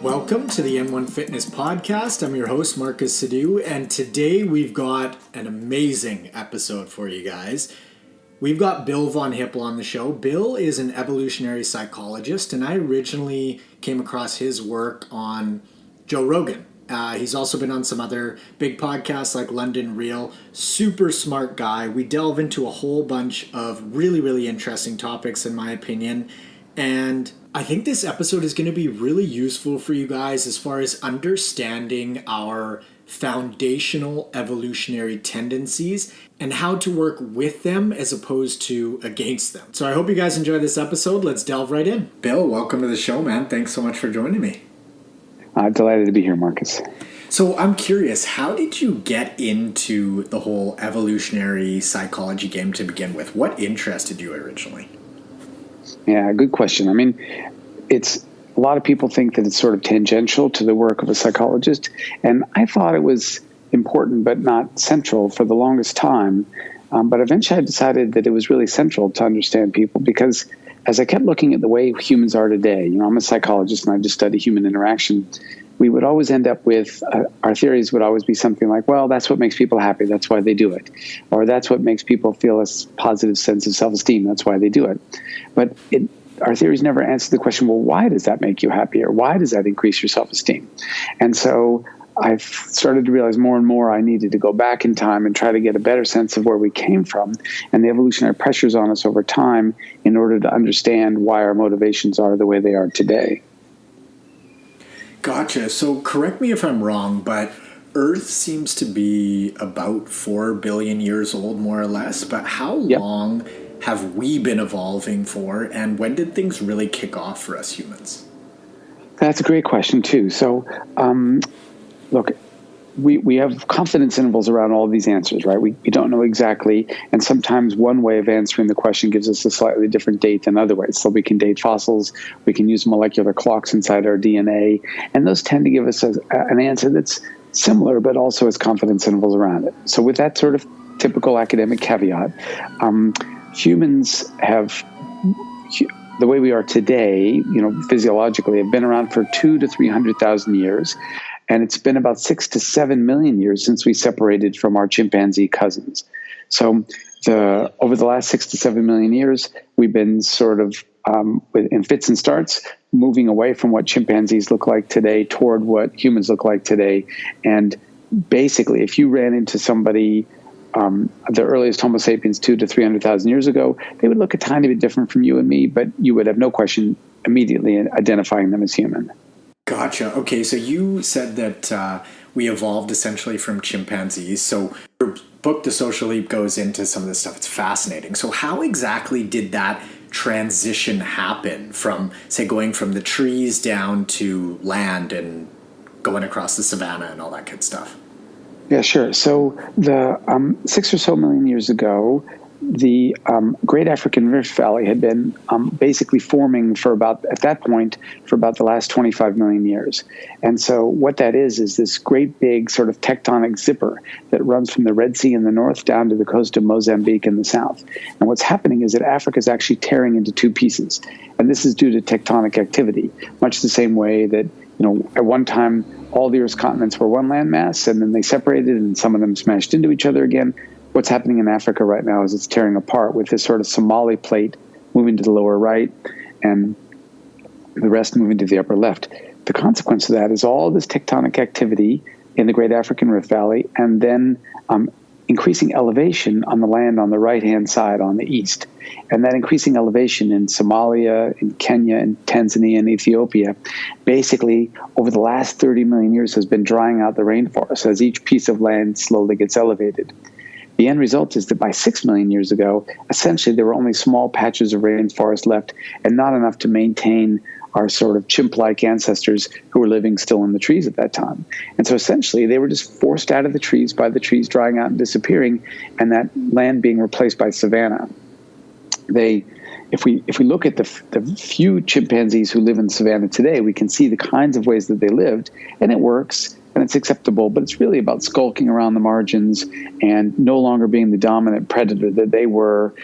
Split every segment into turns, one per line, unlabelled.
Welcome to the M1 Fitness Podcast. I'm your host, Marcus Sadu, and today we've got an amazing episode for you guys. We've got Bill von Hippel on the show. Bill is an evolutionary psychologist, and I originally came across his work on Joe Rogan. He's also been on some other big podcasts like London Real. Super smart guy. We delve into a whole bunch of really, really interesting topics, in my opinion. And I think this episode is going to be really useful for you guys as far as understanding our foundational evolutionary tendencies and how to work with them as opposed to against them. So I hope you guys enjoy this episode. Let's delve right in. Bill, welcome to the show, man. Thanks so much for joining me.
Delighted to be here, Marcus.
So I'm curious, how did you get into the whole evolutionary psychology game to begin with? What interested you originally?
Yeah, good question. I mean, it's a lot of people think that it's sort of tangential to the work of a psychologist, and I thought it was important but not central for the longest time. But eventually I decided that it was really central to understand people because as I kept looking at the way humans are today, I'm a psychologist and I just study human interaction, we would always end up with, our theories would always be something like, well, that's what makes people happy, that's why they do it. Or that's what makes people feel a positive sense of self-esteem, that's why they do it. But our theories never answer the question, well, why does that make you happy? Or why does that increase your self-esteem? And so I've started to realize more and more I needed to go back in time and try to get a better sense of where we came from and the evolutionary pressures on us over time in order to understand why our motivations are the way they are today.
Gotcha. So correct me if I'm wrong, but Earth seems to be about 4 billion years old, more or less. But how long have we been evolving for, and when did things really kick off for us humans?
That's a great question, too. So, look, we have confidence intervals around all of these answers, right? We don't know exactly, and sometimes one way of answering the question gives us a slightly different date than other ways. So we can date fossils, we can use molecular clocks inside our DNA, and those tend to give us an answer that's similar, but also has confidence intervals around it. So with that sort of typical academic caveat, humans have, the way we are today, physiologically, have been around for 200,000 to 300,000 years. And it's been about 6 to 7 million years since we separated from our chimpanzee cousins. So over the last 6 to 7 million years, we've been sort of, in fits and starts, moving away from what chimpanzees look like today toward what humans look like today. And basically, if you ran into somebody, the earliest Homo sapiens 200,000 to 300,000 years ago, they would look a tiny bit different from you and me, but you would have no question immediately identifying them as human.
Gotcha. Okay, so you said that we evolved essentially from chimpanzees. So your book, The Social Leap, goes into some of this stuff. It's fascinating. So how exactly did that transition happen from, say, going from the trees down to land and going across the savannah and all that good stuff?
Yeah, sure. So the 6 or so million years ago, the Great African Rift Valley had been basically forming at that point, for about the last 25 million years. And so what that is this great big sort of tectonic zipper that runs from the Red Sea in the north down to the coast of Mozambique in the south. And what's happening is that Africa is actually tearing into two pieces. And this is due to tectonic activity, much the same way that, at one time, all the Earth's continents were one landmass, and then they separated and some of them smashed into each other again. What's happening in Africa right now is it's tearing apart with this sort of Somali plate moving to the lower right and the rest moving to the upper left. The consequence of that is all this tectonic activity in the Great African Rift Valley and then increasing elevation on the land on the right-hand side on the east. And that increasing elevation in Somalia, in Kenya, in Tanzania, and Ethiopia, basically over the last 30 million years has been drying out the rainforest as each piece of land slowly gets elevated. The end result is that by 6 million years ago, essentially there were only small patches of rainforest left and not enough to maintain our sort of chimp-like ancestors who were living still in the trees at that time. And so essentially they were just forced out of the trees by the trees drying out and disappearing and that land being replaced by savanna. If we look at the few chimpanzees who live in savanna today, we can see the kinds of ways that they lived, and it works. And it's acceptable, but it's really about skulking around the margins and no longer being the dominant predator that they were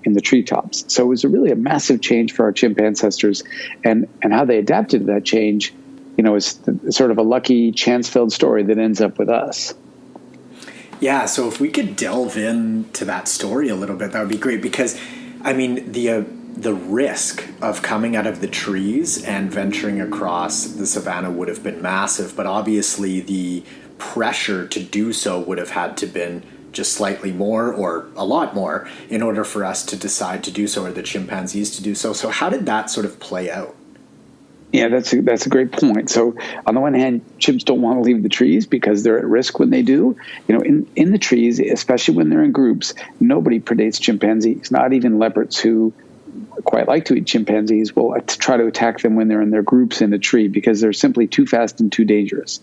in the treetops. So it was really a massive change for our chimp ancestors, and how they adapted to that change is sort of a lucky chance-filled story that ends up with us.
Yeah, so if we could delve into that story a little bit, that would be great, because, I mean, the risk of coming out of the trees and venturing across the savannah would have been massive, but obviously the pressure to do so would have had to been just slightly more or a lot more in order for us to decide to do so, or the chimpanzees to do so. So how did that sort of play out?
Yeah, that's a great point. So on the one hand, chimps don't want to leave the trees because they're at risk when they do. In the trees, especially when they're in groups, nobody predates chimpanzees, not even leopards who quite like to eat chimpanzees will try to attack them when they're in their groups in a tree because they're simply too fast and too dangerous.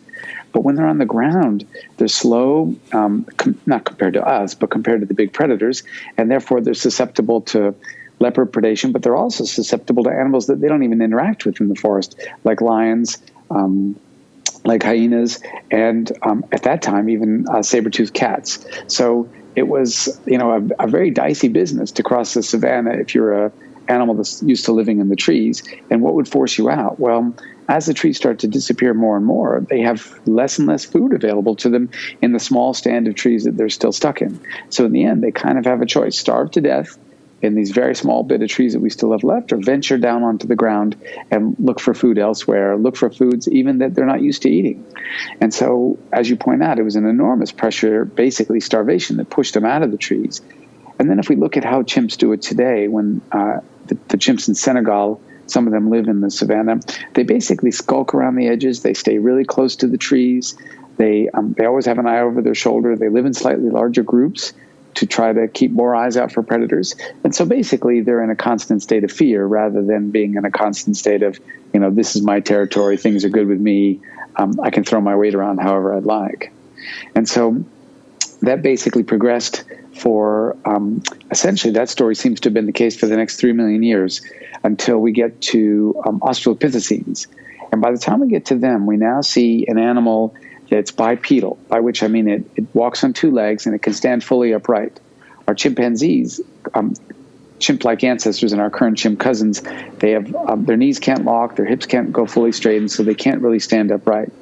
But when they're on the ground, they're slow, not compared to us, but compared to the big predators, and therefore they're susceptible to leopard predation, but they're also susceptible to animals that they don't even interact with in the forest, like lions, like hyenas, and at that time, even saber-toothed cats. So it was, a very dicey business to cross the savannah if you're a animal that's used to living in the trees. And what would force you out? Well, as the trees start to disappear more and more, they have less and less food available to them in the small stand of trees that they're still stuck in. So in the end, they kind of have a choice: starve to death in these very small bit of trees that we still have left, or venture down onto the ground and look for food elsewhere, look for foods even that they're not used to eating. And so, as you point out, it was an enormous pressure, basically starvation, that pushed them out of the trees. And then if we look at how chimps do it today, when the chimps in Senegal, some of them live in the savannah, they basically skulk around the edges. They stay really close to the trees. They always have an eye over their shoulder. They live in slightly larger groups to try to keep more eyes out for predators. And so basically they're in a constant state of fear rather than being in a constant state of, this is my territory, things are good with me, I can throw my weight around however I'd like. And so that basically progressed for, essentially that story seems to have been the case for the next 3 million years until we get to Australopithecines. And by the time we get to them, we now see an animal that's bipedal, by which I mean it walks on two legs and it can stand fully upright. Our chimpanzees, chimp-like ancestors and our current chimp cousins, they have their knees can't lock, their hips can't go fully straight, and so they can't really stand upright.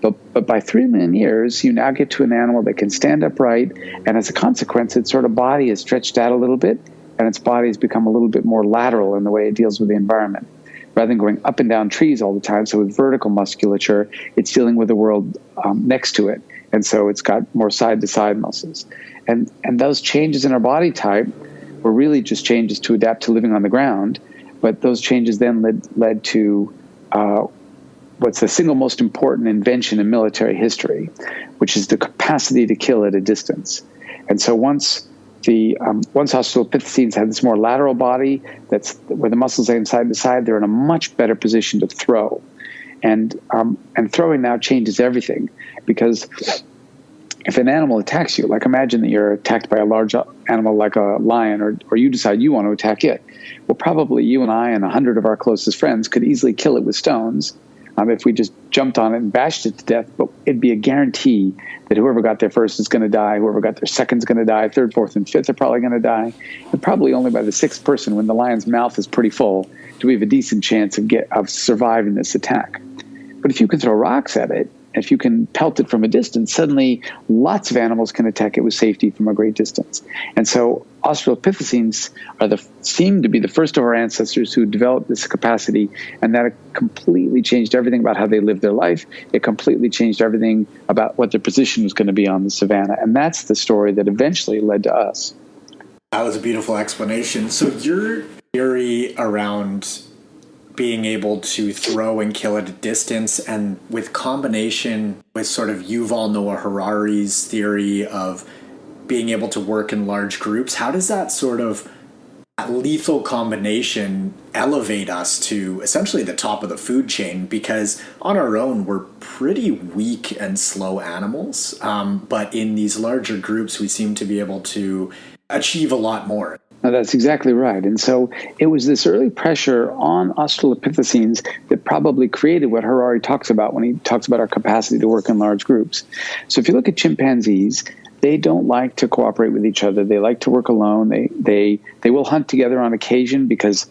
But by 3 million years, you now get to an animal that can stand upright, and as a consequence, its sort of body is stretched out a little bit, and its body has become a little bit more lateral in the way it deals with the environment. Rather than going up and down trees all the time, so with vertical musculature, it's dealing with the world next to it. And so it's got more side-to-side muscles. And those changes in our body type were really just changes to adapt to living on the ground. But those changes then led to what's the single most important invention in military history, which is the capacity to kill at a distance. And so once Australopithecines had this more lateral body, that's where the muscles are side to side, they're in a much better position to throw. And throwing now changes everything, because if an animal attacks you, like imagine that you're attacked by a large animal like a lion, or you decide you want to attack it. Well, probably you and I and 100 of our closest friends could easily kill it with stones if we just jumped on it and bashed it to death, but it'd be a guarantee that whoever got there first is going to die, whoever got there second is going to die, third, fourth, and fifth are probably going to die, and probably only by the sixth person, when the lion's mouth is pretty full, do we have a decent chance of surviving this attack. But if you can throw rocks at it, if you can pelt it from a distance, suddenly lots of animals can attack it with safety from a great distance. And so Australopithecines seem to be the first of our ancestors who developed this capacity, and that completely changed everything about how they lived their life. It completely changed everything about what their position was going to be on the savannah. And that's the story that eventually led to us.
That was a beautiful explanation. So your theory around being able to throw and kill at a distance, and with combination with sort of Yuval Noah Harari's theory of being able to work in large groups, how does that sort of lethal combination elevate us to essentially the top of the food chain? Because on our own, we're pretty weak and slow animals, but in these larger groups, we seem to be able to achieve a lot more.
No, that's exactly right. And so it was this early pressure on Australopithecines that probably created what Harari talks about when he talks about our capacity to work in large groups. So if you look at chimpanzees, they don't like to cooperate with each other. They like to work alone. They will hunt together on occasion because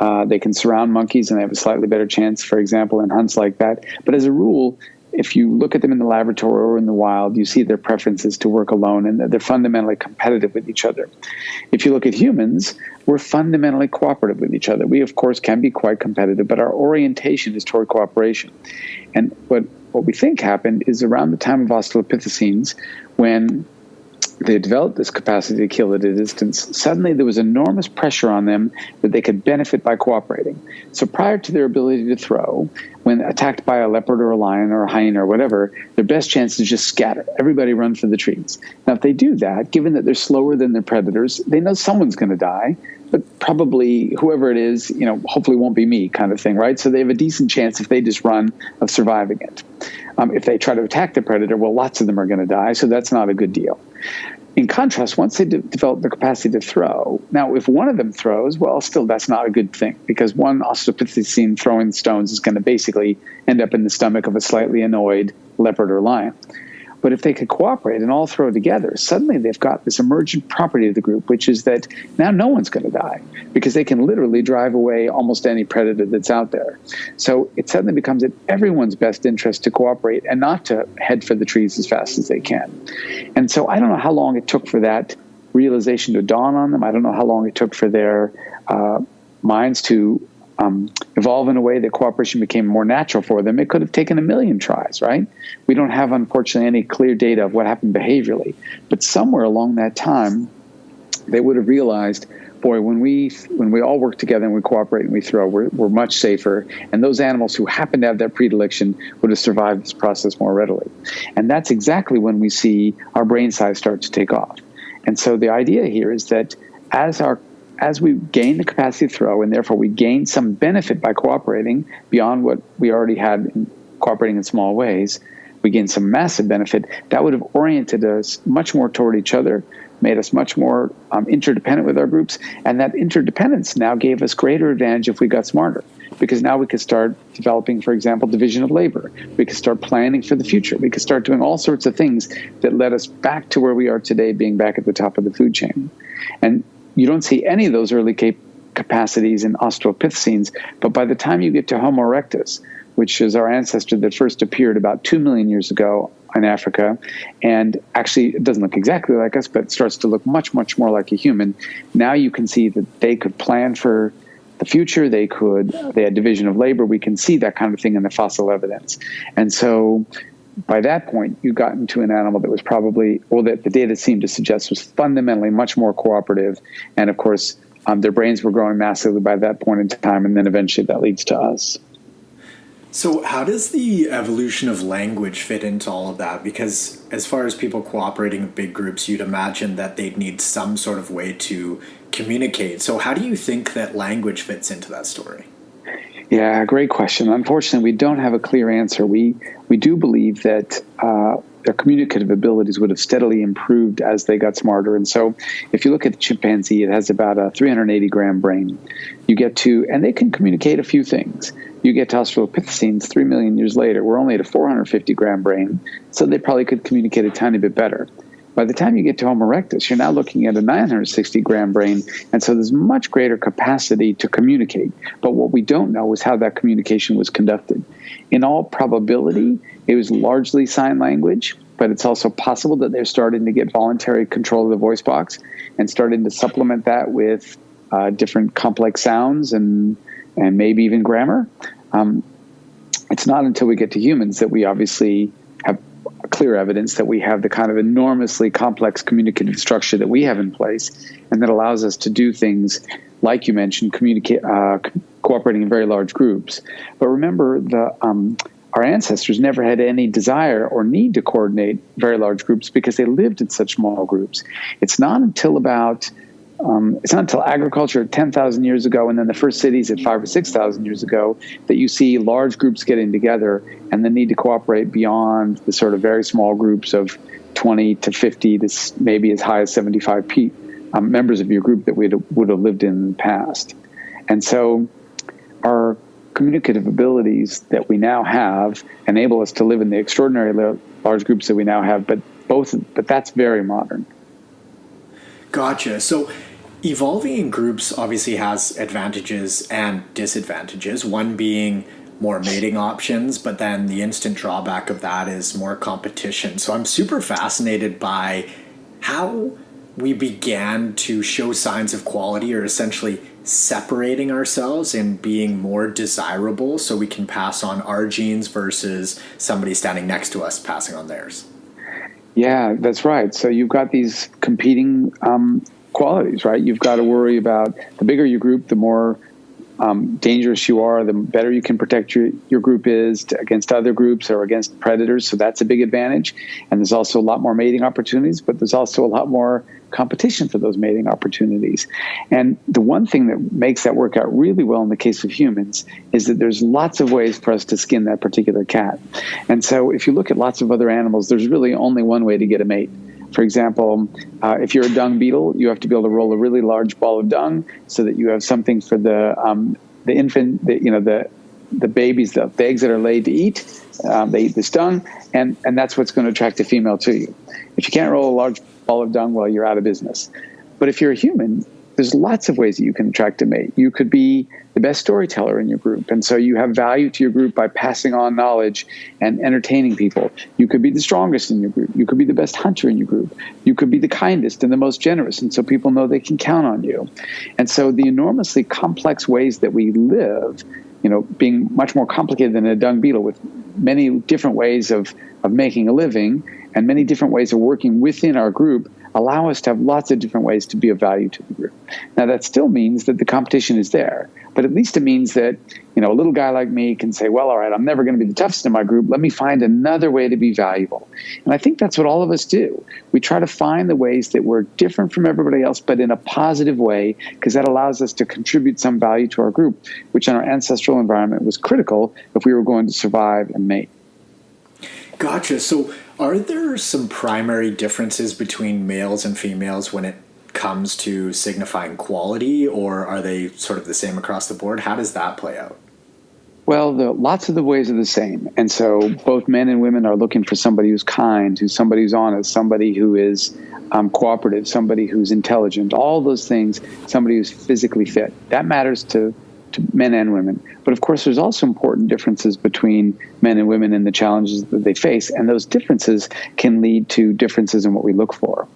They can surround monkeys and they have a slightly better chance, for example, in hunts like that. But as a rule, if you look at them in the laboratory or in the wild, you see their preferences to work alone and that they're fundamentally competitive with each other. If you look at humans, we're fundamentally cooperative with each other. We, of course, can be quite competitive, but our orientation is toward cooperation. And what we think happened is around the time of Australopithecines, when they developed this capacity to kill at a distance, suddenly there was enormous pressure on them that they could benefit by cooperating. So prior to their ability to throw, when attacked by a leopard or a lion or a hyena or whatever, their best chance is just scatter. Everybody run for the trees. Now, if they do that, given that they're slower than their predators, they know someone's going to die, but probably whoever it is, hopefully won't be me kind of thing, right? So they have a decent chance if they just run of surviving it. If they try to attack the predator, well, lots of them are going to die, so that's not a good deal. In contrast, once they develop the capacity to throw, now if one of them throws, well, still that's not a good thing, because one Australopithecine throwing stones is going to basically end up in the stomach of a slightly annoyed leopard or lion. But if they could cooperate and all throw together, suddenly they've got this emergent property of the group, which is that now no one's going to die because they can literally drive away almost any predator that's out there. So it suddenly becomes in everyone's best interest to cooperate and not to head for the trees as fast as they can. And so I don't know how long it took for that realization to dawn on them. I don't know how long it took for their minds to evolve in a way that cooperation became more natural for them. It could have taken 1 million tries, right? We don't have, unfortunately, any clear data of what happened behaviorally. But somewhere along that time, they would have realized, boy, when we all work together and we cooperate and we throw, we're much safer. And those animals who happen to have that predilection would have survived this process more readily. And that's exactly when we see our brain size start to take off. And so the idea here is that as we gain the capacity to throw, and therefore we gain some benefit by cooperating beyond what we already had in cooperating in small ways, we gain some massive benefit. That would have oriented us much more toward each other, made us much more interdependent with our groups, and that interdependence now gave us greater advantage if we got smarter, because now we could start developing, for example, division of labor. We could start planning for the future. We could start doing all sorts of things that led us back to where we are today, being back at the top of the food chain. And you don't see any of those early capacities in Australopithecines, but by the time you get to Homo erectus, which is our ancestor that first appeared about 2 million years ago in Africa, and actually it doesn't look exactly like us, but it starts to look much, much more like a human. Now you can see that they could plan for the future. They had division of labor. We can see that kind of thing in the fossil evidence. And so by that point, you got into an animal that was probably, or that the data seemed to suggest was fundamentally much more cooperative. And of course, their brains were growing massively by that point in time. And then eventually that leads to us.
So how does the evolution of language fit into all of that? Because as far as people cooperating in big groups, you'd imagine that they'd need some sort of way to communicate. So how do you think that language fits into that story?
Yeah, great question. Unfortunately, we don't have a clear answer. We do believe that their communicative abilities would have steadily improved as they got smarter. And so if you look at the chimpanzee, it has about a 380-gram brain. And they can communicate a few things. You get to Australopithecines 3 million years later, we're only at a 450-gram brain, so they probably could communicate a tiny bit better. By the time you get to Homo erectus, you're now looking at a 960-gram brain, and so there's much greater capacity to communicate. But what we don't know is how that communication was conducted. In all probability, it was largely sign language, but it's also possible that they're starting to get voluntary control of the voice box and starting to supplement that with different complex sounds and maybe even grammar. It's not until we get to humans that we obviously have clear evidence that we have the kind of enormously complex communicative structure that we have in place, and that allows us to do things like you mentioned, cooperating in very large groups. But remember, our ancestors never had any desire or need to coordinate very large groups because they lived in such small groups. It's not until agriculture 10,000 years ago, and then the first cities at 5,000 or 6,000 years ago, that you see large groups getting together and the need to cooperate beyond the sort of very small groups of 20 to 50 to maybe as high as 75 members of your group that we would have lived in the past. And so our communicative abilities that we now have enable us to live in the extraordinary large groups that we now have, but that's very modern.
Gotcha. So Evolving in groups obviously has advantages and disadvantages, one being more mating options, but then the instant drawback of that is more competition. So I'm super fascinated by how we began to show signs of quality, or essentially separating ourselves and being more desirable so we can pass on our genes versus somebody standing next to us passing on theirs.
Yeah, that's right. So you've got these competing qualities, right? You've got to worry about the bigger your group, the more dangerous you are, the better you can protect your group is against other groups or against predators. So that's a big advantage. And there's also a lot more mating opportunities, but there's also a lot more competition for those mating opportunities. And the one thing that makes that work out really well in the case of humans is that there's lots of ways for us to skin that particular cat. And so if you look at lots of other animals, there's really only one way to get a mate. For example, if you're a dung beetle, you have to be able to roll a really large ball of dung so that you have something for the infant, the babies, the eggs that are laid to eat. They eat this dung, and that's what's going to attract a female to you. If you can't roll a large ball of dung, well, you're out of business. But if you're a human, there's lots of ways that you can attract a mate. You could be the best storyteller in your group, and so you have value to your group by passing on knowledge and entertaining people. You could be the strongest in your group. You could be the best hunter in your group. You could be the kindest and the most generous, and so people know they can count on you. And so the enormously complex ways that we live, being much more complicated than a dung beetle, with many different ways of making a living and many different ways of working within our group, allow us to have lots of different ways to be of value to the group. Now, that still means that the competition is there, but at least it means that, a little guy like me can say, well, all right, I'm never going to be the toughest in my group. Let me find another way to be valuable. And I think that's what all of us do. We try to find the ways that we're different from everybody else, but in a positive way, because that allows us to contribute some value to our group, which in our ancestral environment was critical if we were going to survive and mate.
Gotcha. So are there some primary differences between males and females when it comes to signifying quality, or are they sort of the same across the board? How does that play out?
Well, lots of the ways are the same. And so both men and women are looking for somebody who's kind, somebody who's honest, somebody who is cooperative, somebody who's intelligent, all those things, somebody who's physically fit. That matters to men and women. But of course, there's also important differences between men and women and the challenges that they face. And those differences can lead to differences in what we look for.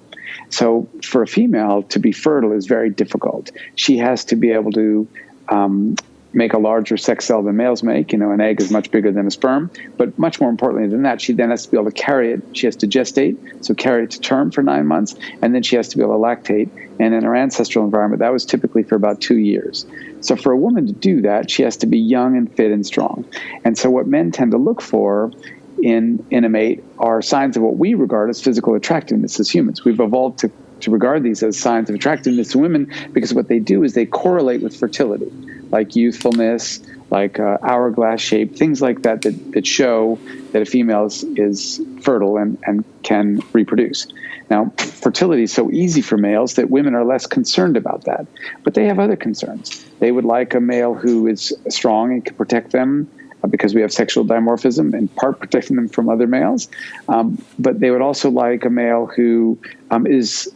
So for a female to be fertile is very difficult. She has to be able to make a larger sex cell than males make. An egg is much bigger than a sperm. But much more importantly than that, she then has to be able to carry it. She has to gestate, so carry it to term for 9 months. And then she has to be able to lactate. And in her ancestral environment, that was typically for about 2 years. So for a woman to do that, she has to be young and fit and strong. And so what men tend to look for in a mate are signs of what we regard as physical attractiveness as humans. We've evolved to regard these as signs of attractiveness to women because what they do is they correlate with fertility, like youthfulness, like hourglass shape, things like that show that a female is fertile and can reproduce. Now, fertility is so easy for males that women are less concerned about that. But they have other concerns. They would like a male who is strong and can protect them because we have sexual dimorphism, in part protecting them from other males. But they would also like a male who is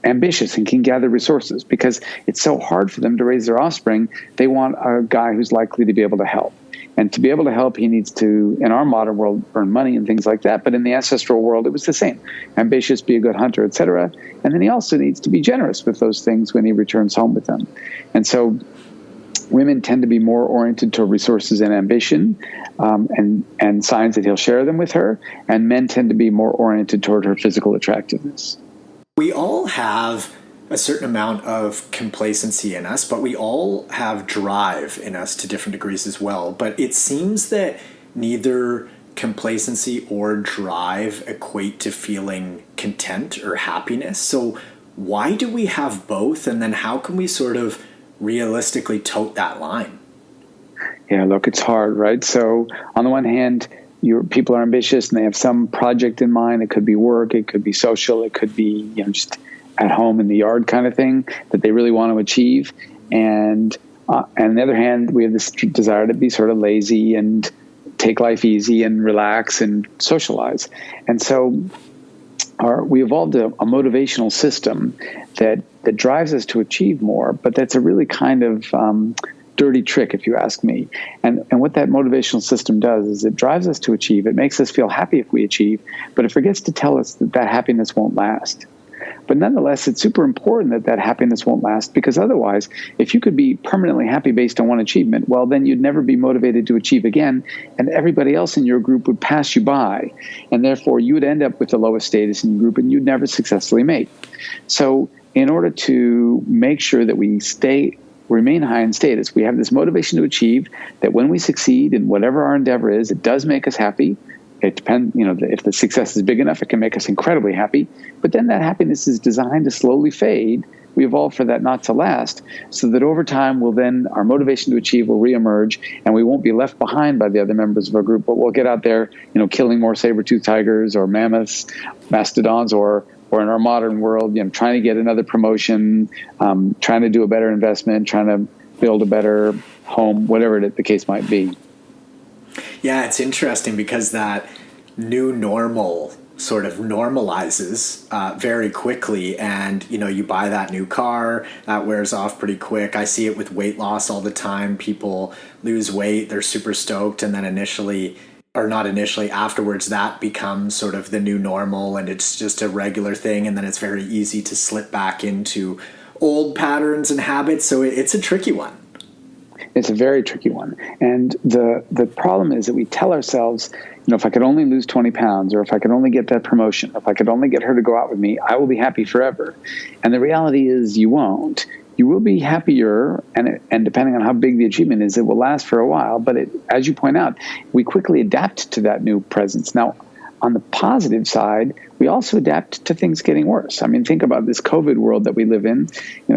ambitious and can gather resources, because it's so hard for them to raise their offspring. They want a guy who's likely to be able to help. And to be able to help, he needs to, in our modern world, earn money and things like that. But in the ancestral world, it was the same. Ambitious, be a good hunter, etc. And then he also needs to be generous with those things when he returns home with them. And so women tend to be more oriented to resources and ambition and signs that he'll share them with her. And men tend to be more oriented toward her physical attractiveness.
We all have a certain amount of complacency in us, but we all have drive in us to different degrees as well. But it seems that neither complacency or drive equate to feeling content or happiness. So why do we have both? And then how can we sort of realistically tote that line?
Yeah, look, it's hard, right? So on the one hand, people are ambitious and they have some project in mind. It could be work, it could be social, it could be just at home in the yard kind of thing that they really want to achieve. And on the other hand, we have this desire to be sort of lazy and take life easy and relax and socialize. And so we evolved a motivational system that drives us to achieve more, but that's a really kind of dirty trick, if you ask me. And what that motivational system does is it drives us to achieve. It makes us feel happy if we achieve, but it forgets to tell us that happiness won't last. But nonetheless, it's super important that happiness won't last, because otherwise, if you could be permanently happy based on one achievement, well, then you'd never be motivated to achieve again, and everybody else in your group would pass you by. And therefore, you would end up with the lowest status in your group, and you'd never successfully mate. So in order to make sure that we remain high in status, we have this motivation to achieve, that when we succeed in whatever our endeavor is, it does make us happy. It depends, if the success is big enough, it can make us incredibly happy. But then that happiness is designed to slowly fade. We evolve for that not to last, so that over time, our motivation to achieve will reemerge, and we won't be left behind by the other members of our group, but we'll get out there, killing more saber-toothed tigers or mammoths, mastodons, or in our modern world, trying to get another promotion, trying to do a better investment, trying to build a better home, whatever the case might be.
Yeah, it's interesting because that new normal sort of normalizes very quickly, and you buy that new car, that wears off pretty quick. I see it with weight loss all the time. People lose weight, they're super stoked, and then afterwards that becomes sort of the new normal, and it's just a regular thing, and then it's very easy to slip back into old patterns and habits. So it's a tricky one.
It's a very tricky one. And the problem is that we tell ourselves, if I could only lose 20 pounds, or if I could only get that promotion, if I could only get her to go out with me, I will be happy forever. And the reality is you won't. You will be happier, and depending on how big the achievement is, it will last for a while. But as you point out, we quickly adapt to that new presence. Now, on the positive side, we also adapt to things getting worse. I mean, think about this COVID world that we live in.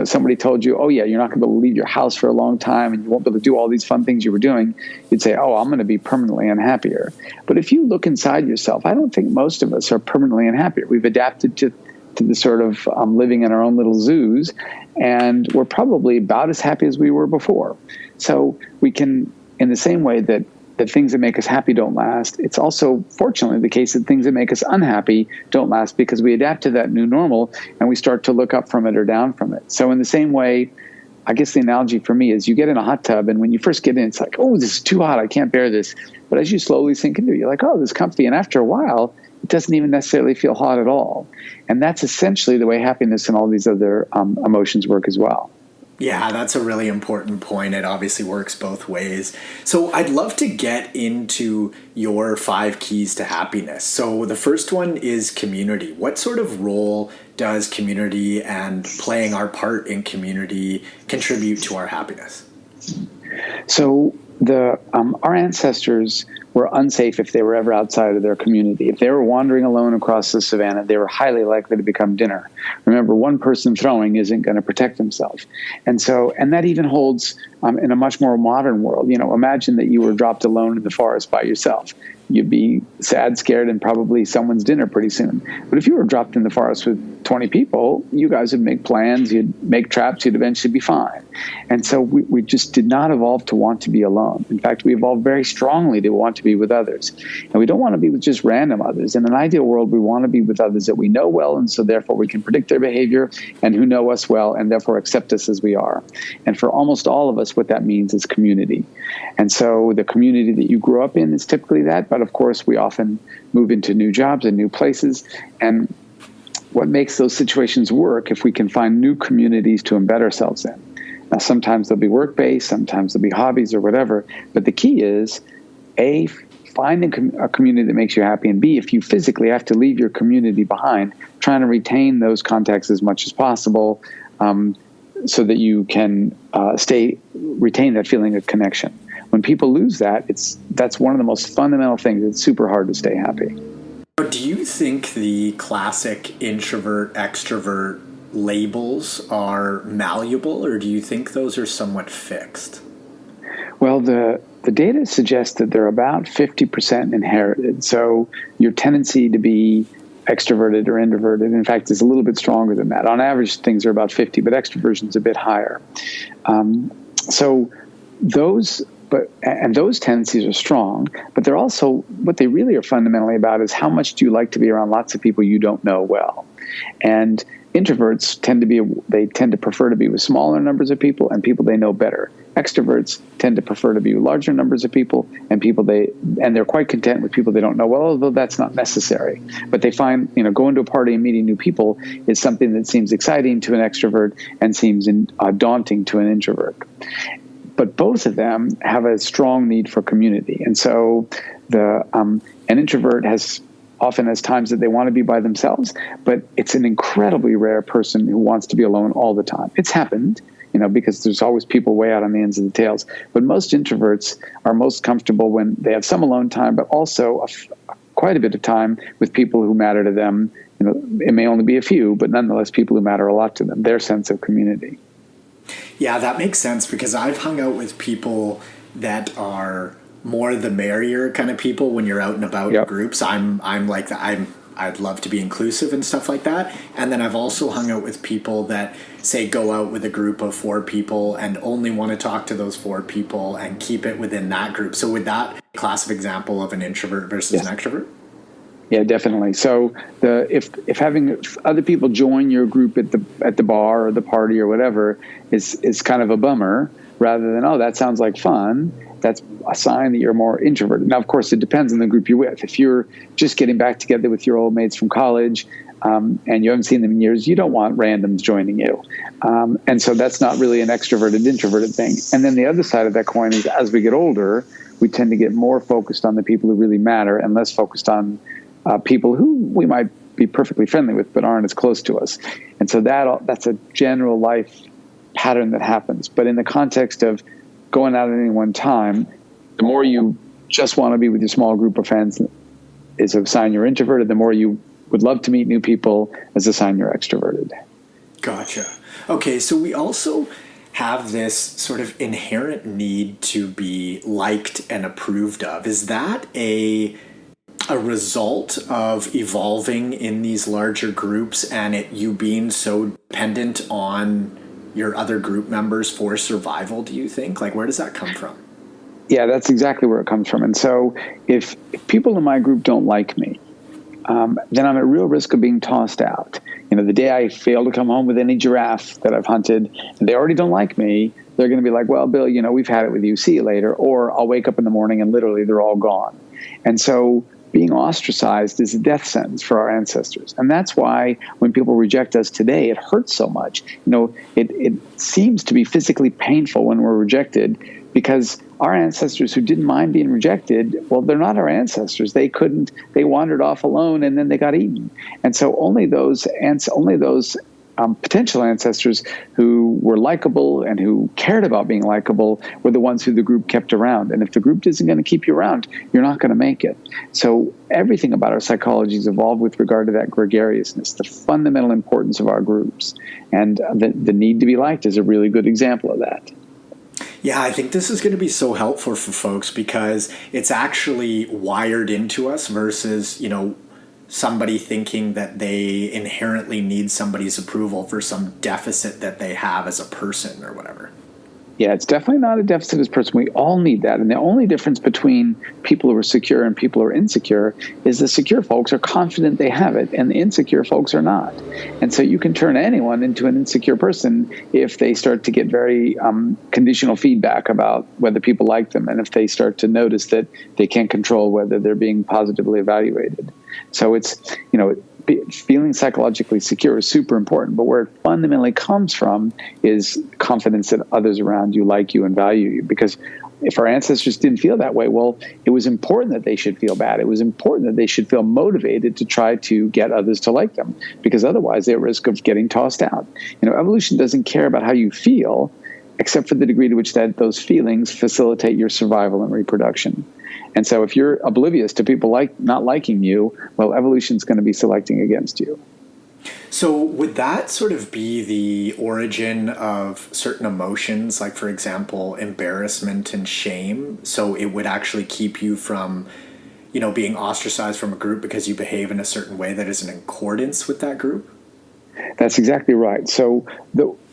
Somebody told you, oh yeah, you're not going to be able to leave your house for a long time, and you won't be able to do all these fun things you were doing. You'd say, oh, I'm going to be permanently unhappier. But if you look inside yourself, I don't think most of us are permanently unhappier. We've adapted to the sort of living in our own little zoos, and we're probably about as happy as we were before. So we can, in the same way that things that make us happy don't last, it's also, fortunately, the case that things that make us unhappy don't last, because we adapt to that new normal and we start to look up from it or down from it. So in the same way, I guess the analogy for me is you get in a hot tub, and when you first get in, it's like, oh, this is too hot, I can't bear this. But as you slowly sink into it, you're like, oh, this is comfy. And after a while, it doesn't even necessarily feel hot at all. And that's essentially the way happiness and all these other emotions work as well.
Yeah, that's a really important point. It obviously works both ways. So I'd love to get into your 5 keys to happiness. So the first one is community. What sort of role does community and playing our part in community contribute to our happiness?
So our ancestors were unsafe if they were ever outside of their community. If they were wandering alone across the savannah, they were highly likely to become dinner. Remember, one person throwing isn't going to protect himself. And that even holds in a much more modern world. Imagine that you were dropped alone in the forest by yourself. You'd be sad, scared, and probably someone's dinner pretty soon. But if you were dropped in the forest with 20 people, you guys would make plans, you'd make traps, you'd eventually be fine. And so we just did not evolve to want to be alone. In fact, we evolved very strongly to want to be with others. And we don't want to be with just random others. In an ideal world, we want to be with others that we know well, and so therefore we can predict their behavior, and who know us well, and therefore accept us as we are. And for almost all of us, what that means is community. And so the community that you grew up in is typically that, but of course we often move into new jobs and new places. And what makes those situations work if we can find new communities to embed ourselves in. Now, sometimes they'll be work-based, sometimes they'll be hobbies or whatever, but the key is, A, find a community that makes you happy, and B, if you physically have to leave your community behind, trying to retain those contacts as much as possible so that you can retain that feeling of connection. When people lose that's one of the most fundamental things. It's super hard to stay happy.
Do you think the classic introvert, extrovert labels are malleable, or do you think those are somewhat fixed?
Well, the data suggests that they're about 50% inherited. So your tendency to be extroverted or introverted, in fact, is a little bit stronger than that. On average, things are about 50, but extroversion is a bit higher. So those And those tendencies are strong, but they're also, what they really are fundamentally about is how much do you like to be around lots of people you don't know well. And introverts tend to prefer to be with smaller numbers of people and people they know better. Extroverts tend to prefer to be with larger numbers of people and they're quite content with people they don't know well, although that's not necessary. But they find, going to a party and meeting new people is something that seems exciting to an extrovert and seems daunting to an introvert. But both of them have a strong need for community. And so an introvert often has times that they want to be by themselves, but it's an incredibly rare person who wants to be alone all the time. It's happened, because there's always people way out on the ends of the tails. But most introverts are most comfortable when they have some alone time, but also quite a bit of time with people who matter to them. It may only be a few, but nonetheless people who matter a lot to them, their sense of community.
Yeah, that makes sense, because I've hung out with people that are more the merrier kind of people when you're out and about in groups. I'm like that. I'd love to be inclusive and stuff like that. And then I've also hung out with people that say go out with a group of 4 people and only want to talk to those 4 people and keep it within that group. So would that class of example of an introvert versus an extrovert?
Yeah, definitely. So if having other people join your group at the bar or the party or whatever is kind of a bummer, rather than, oh, that sounds like fun, that's a sign that you're more introverted. Now, of course, it depends on the group you're with. If you're just getting back together with your old mates from college and you haven't seen them in years, you don't want randoms joining you. And so that's not really an extroverted, introverted thing. And then the other side of that coin is, as we get older, we tend to get more focused on the people who really matter and less focused on people who we might be perfectly friendly with but aren't as close to us. And so that's a general life pattern that happens. But in the context of going out at any one time, the more you just want to be with your small group of friends is a sign you're introverted. The more you would love to meet new people is a sign you're extroverted.
Gotcha. Okay, so we also have this sort of inherent need to be liked and approved of. Is that a result of evolving in these larger groups and you being so dependent on your other group members for survival, do you think? Like, where does that come from?
Yeah, that's exactly where it comes from. And so if people in my group don't like me, then I'm at real risk of being tossed out. The day I fail to come home with any giraffe that I've hunted and they already don't like me, they're going to be like, well, Bill, we've had it with you. See you later. Or I'll wake up in the morning and literally they're all gone. And so being ostracized is a death sentence for our ancestors. And that's why when people reject us today, it hurts so much. It seems to be physically painful when we're rejected because our ancestors who didn't mind being rejected, well, they're not our ancestors. They wandered off alone and then they got eaten. And so only those potential ancestors who were likable and who cared about being likable were the ones who the group kept around. And if the group isn't going to keep you around, you're not going to make it. So everything about our psychology has evolved with regard to that gregariousness, the fundamental importance of our groups. And the need to be liked is a really good example of that.
Yeah, I think this is going to be so helpful for folks because it's actually wired into us versus, somebody thinking that they inherently need somebody's approval for some deficit that they have as a person or whatever.
Yeah, it's definitely not a deficit as a person. We all need that. And the only difference between people who are secure and people who are insecure is the secure folks are confident they have it and the insecure folks are not. And so you can turn anyone into an insecure person if they start to get very conditional feedback about whether people like them and if they start to notice that they can't control whether they're being positively evaluated. So it's, feeling psychologically secure is super important, but where it fundamentally comes from is confidence that others around you like you and value you. Because if our ancestors didn't feel that way, well, it was important that they should feel bad. It was important that they should feel motivated to try to get others to like them, because otherwise they're at risk of getting tossed out. Evolution doesn't care about how you feel, except for the degree to which those feelings facilitate your survival and reproduction. And so if you're oblivious to people not liking you, well, evolution's going to be selecting against you.
So would that sort of be the origin of certain emotions, like, for example, embarrassment and shame? So it would actually keep you from, being ostracized from a group because you behave in a certain way that is in accordance with that group?
That's exactly right. So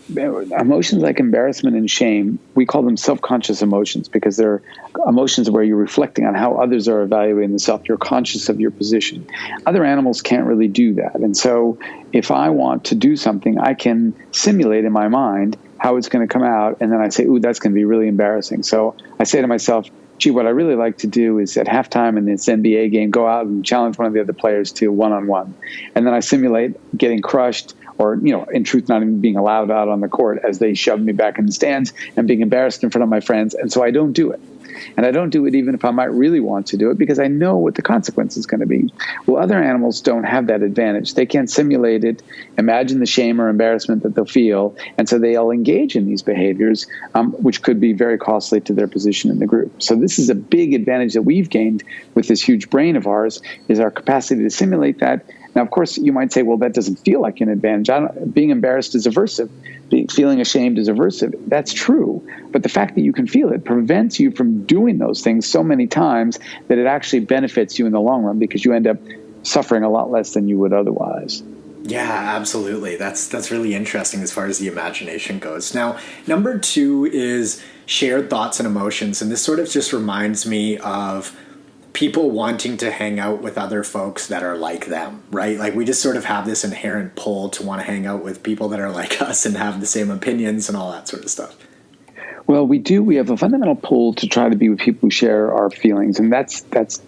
emotions like embarrassment and shame, we call them self-conscious emotions because they're emotions where you're reflecting on how others are evaluating the self. You're conscious of your position. Other animals can't really do that. And so if I want to do something, I can simulate in my mind how it's going to come out. And then I say, ooh, that's going to be really embarrassing. So I say to myself, gee, what I really like to do is at halftime in this NBA game, go out and challenge one of the other players to one-on-one. And then I simulate getting crushed or, in truth, not even being allowed out on the court as they shove me back in the stands and being embarrassed in front of my friends. And so I don't do it. And I don't do it even if I might really want to do it because I know what the consequence is going to be. Well, other animals don't have that advantage. They can't simulate it, imagine the shame or embarrassment that they'll feel, and so they'll engage in these behaviors, which could be very costly to their position in the group. So this is a big advantage that we've gained with this huge brain of ours, is our capacity to simulate that. Now, of course, you might say, well, that doesn't feel like an advantage. Being embarrassed is aversive. Feeling ashamed is aversive. That's true. But the fact that you can feel it prevents you from doing those things so many times that it actually benefits you in the long run because you end up suffering a lot less than you would otherwise.
Yeah, absolutely. That's really interesting as far as the imagination goes. Now, number 2 is shared thoughts and emotions. And this sort of just reminds me of people wanting to hang out with other folks that are like them, right? Like we just sort of have this inherent pull to want to hang out with people that are like us and have the same opinions and all that sort of stuff.
Well, we do. We have a fundamental pull to try to be with people who share our feelings, and that's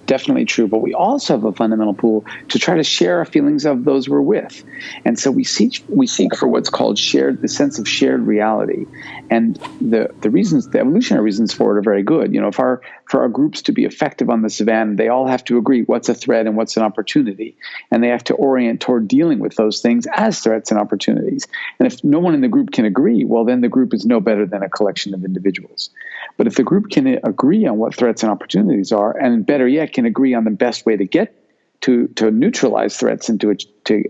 definitely true. But we also have a fundamental pull to try to share our feelings of those we're with, and so we seek for what's called the sense of shared reality. And the evolutionary reasons for it are very good. For our groups to be effective on the savannah, they all have to agree what's a threat and what's an opportunity, and they have to orient toward dealing with those things as threats and opportunities. And if no one in the group can agree, well, then the group is no better than a collection of individuals. But if the group can agree on what threats and opportunities are, and better yet, can agree on the best way to get to neutralize threats and to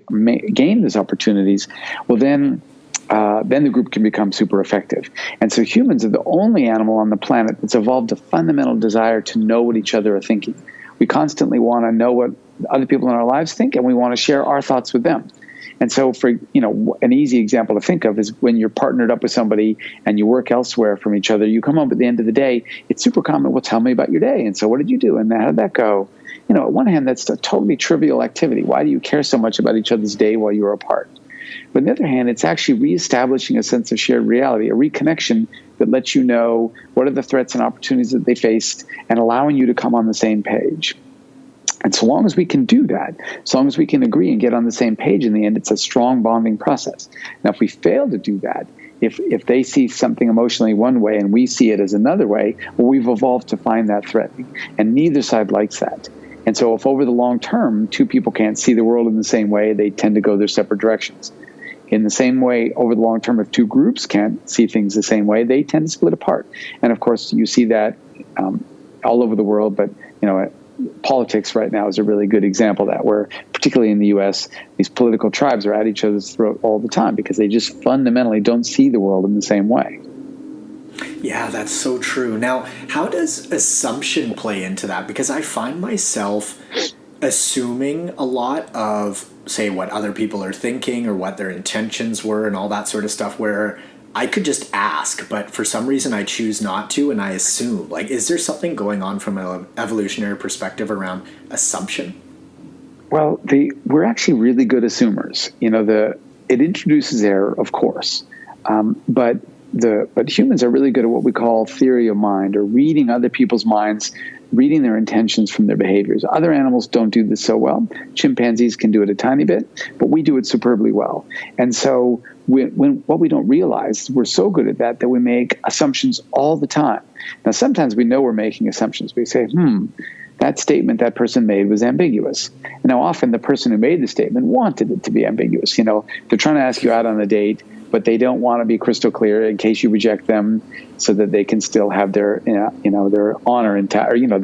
gain those opportunities, well, then the group can become super effective. And so humans are the only animal on the planet that's evolved a fundamental desire to know what each other are thinking. We constantly want to know what other people in our lives think, and we want to share our thoughts with them. And so an easy example to think of is when you're partnered up with somebody and you work elsewhere from each other, you come home at the end of the day, it's super common, well, tell me about your day. And so what did you do? And how did that go? At one hand, that's a totally trivial activity. Why do you care so much about each other's day while you're apart? But on the other hand, it's actually reestablishing a sense of shared reality, a reconnection that lets you know what are the threats and opportunities that they faced and allowing you to come on the same page. And so long as we can do that, so long as we can agree and get on the same page in the end, it's a strong bonding process. Now, if we fail to do that, if they see something emotionally one way and we see it as another way, well, we've evolved to find that threatening. And neither side likes that. And so if over the long term, two people can't see the world in the same way, they tend to go their separate directions. In the same way, over the long term, if two groups can't see things the same way, they tend to split apart. And of course, you see that all over the world, but politics right now is a really good example of that, where particularly in the U.S., these political tribes are at each other's throat all the time because they just fundamentally don't see the world in the same way.
Yeah, that's so true. Now, how does assumption play into that? Because I find myself assuming a lot of, say, what other people are thinking or what their intentions were and all that sort of stuff, where I could just ask, but for some reason I choose not to, and I assume. Like, is there something going on from an evolutionary perspective around assumption?
Well, we're actually really good assumers. It introduces error, of course, but humans are really good at what we call theory of mind, or reading other people's minds, reading their intentions from their behaviors. Other animals don't do this so well. Chimpanzees can do it a tiny bit, but we do it superbly well. And so what we don't realize, we're so good at that we make assumptions all the time. Now, sometimes we know we're making assumptions. We say, that statement that person made was ambiguous. And now often the person who made the statement wanted it to be ambiguous. They're trying to ask you out on a date, but they don't want to be crystal clear in case you reject them, so that they can still have their honor intact, or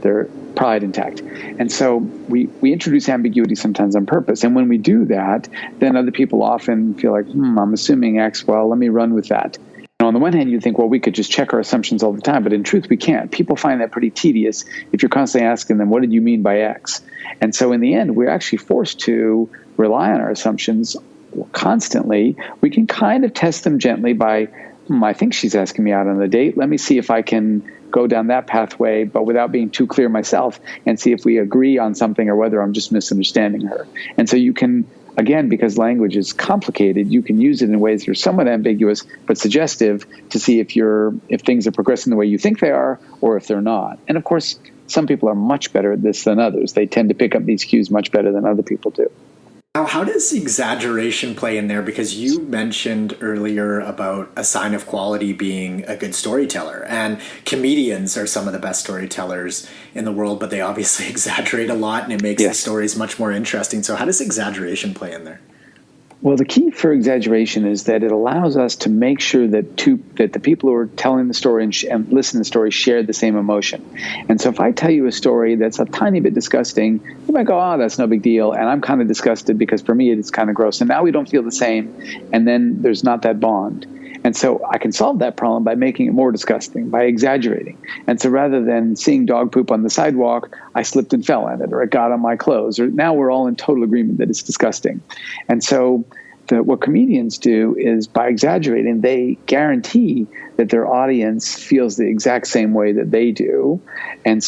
their pride intact. And so we introduce ambiguity sometimes on purpose. And when we do that, then other people often feel like, I'm assuming X, well, let me run with that. Now, on the one hand, you think, well, we could just check our assumptions all the time, but in truth, we can't. People find that pretty tedious if you're constantly asking them, what did you mean by X? And so in the end, we're actually forced to rely on our assumptions constantly, we can kind of test them gently by, I think she's asking me out on a date. Let me see if I can go down that pathway, but without being too clear myself, and see if we agree on something or whether I'm just misunderstanding her. And so you can, again, because language is complicated, you can use it in ways that are somewhat ambiguous but suggestive to see if things are progressing the way you think they are or if they're not. And of course, some people are much better at this than others. They tend to pick up these cues much better than other people do.
Now, how does exaggeration play in there? Because you mentioned earlier about a sign of quality being a good storyteller, and comedians are some of the best storytellers in the world, but they obviously exaggerate a lot, and it makes the stories much more interesting. So how does exaggeration play in there?
Well, the key for exaggeration is that it allows us to make sure that the people who are telling the story and listen to the story share the same emotion. And so if I tell you a story that's a tiny bit disgusting, you might go, oh, that's no big deal. And I'm kind of disgusted because for me, it's kind of gross. And now we don't feel the same. And then there's not that bond. And so I can solve that problem by making it more disgusting, by exaggerating. And so rather than seeing dog poop on the sidewalk, I slipped and fell on it, or it got on my clothes, or now we're all in total agreement that it's disgusting. And so what comedians do is, by exaggerating, they guarantee that their audience feels the exact same way that they do. And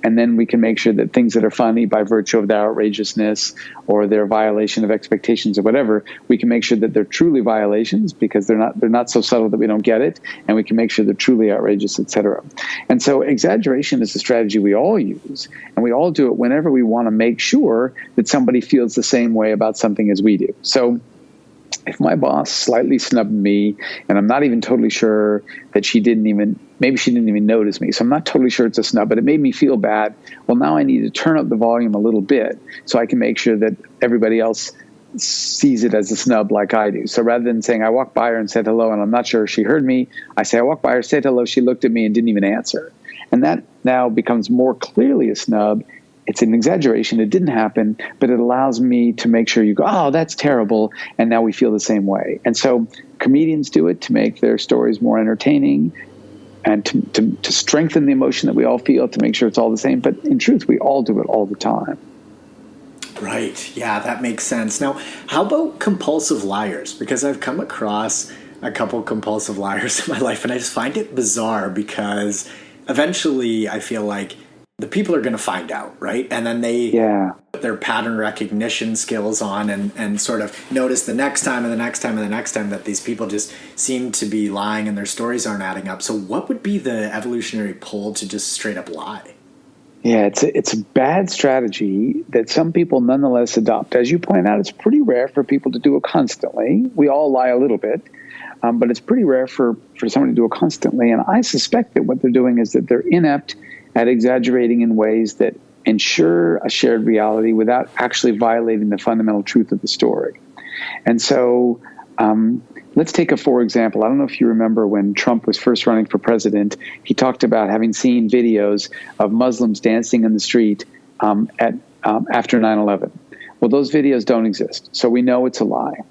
then we can make sure that things that are funny by virtue of their outrageousness or their violation of expectations or whatever, we can make sure that they're truly violations because they're not so subtle that we don't get it. And we can make sure they're truly outrageous, etc. And so exaggeration is a strategy we all use, and we all do it whenever we want to make sure that somebody feels the same way about something as we do. So if my boss slightly snubbed me and I'm not even totally sure that maybe she didn't even notice me, so I'm not totally sure it's a snub, but it made me feel bad. Well, now I need to turn up the volume a little bit so I can make sure that everybody else sees it as a snub like I do. So rather than saying I walked by her and said hello and I'm not sure she heard me, I say I walked by her, said hello, she looked at me and didn't even answer. And that now becomes more clearly a snub. It's an exaggeration. It didn't happen, but it allows me to make sure you go, oh, that's terrible. And now we feel the same way. And so comedians do it to make their stories more entertaining and to strengthen the emotion that we all feel, to make sure it's all the same. But in truth, we all do it all the time.
Right. Yeah, that makes sense. Now, how about compulsive liars? Because I've come across a couple compulsive liars in my life, and I just find it bizarre because eventually I feel like the people are going to find out, right? And then they put their pattern recognition skills on and sort of notice the next time and the next time and the next time that these people just seem to be lying and their stories aren't adding up. So what would be the evolutionary pull to just straight up lie?
Yeah, it's a bad strategy that some people nonetheless adopt. As you point out, it's pretty rare for people to do it constantly. We all lie a little bit, but it's pretty rare for someone to do it constantly. And I suspect that what they're doing is that they're inept at exaggerating in ways that ensure a shared reality without actually violating the fundamental truth of the story. And so let's take for example, I don't know if you remember when Trump was first running for president, he talked about having seen videos of Muslims dancing in the street after 9/11. Well, those videos don't exist, so we know it's a lie.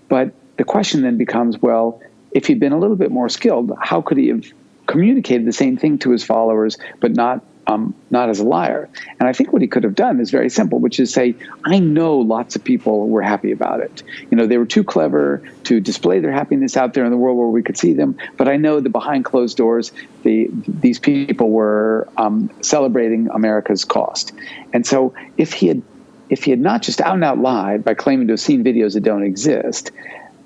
But the question then becomes, well, if he'd been a little bit more skilled, how could he have communicated the same thing to his followers, but not as a liar? And I think what he could have done is very simple, which is say, I know lots of people were happy about it. They were too clever to display their happiness out there in the world where we could see them. But I know that behind closed doors, these people were celebrating America's cost. And so if he had not just out and out lied by claiming to have seen videos that don't exist,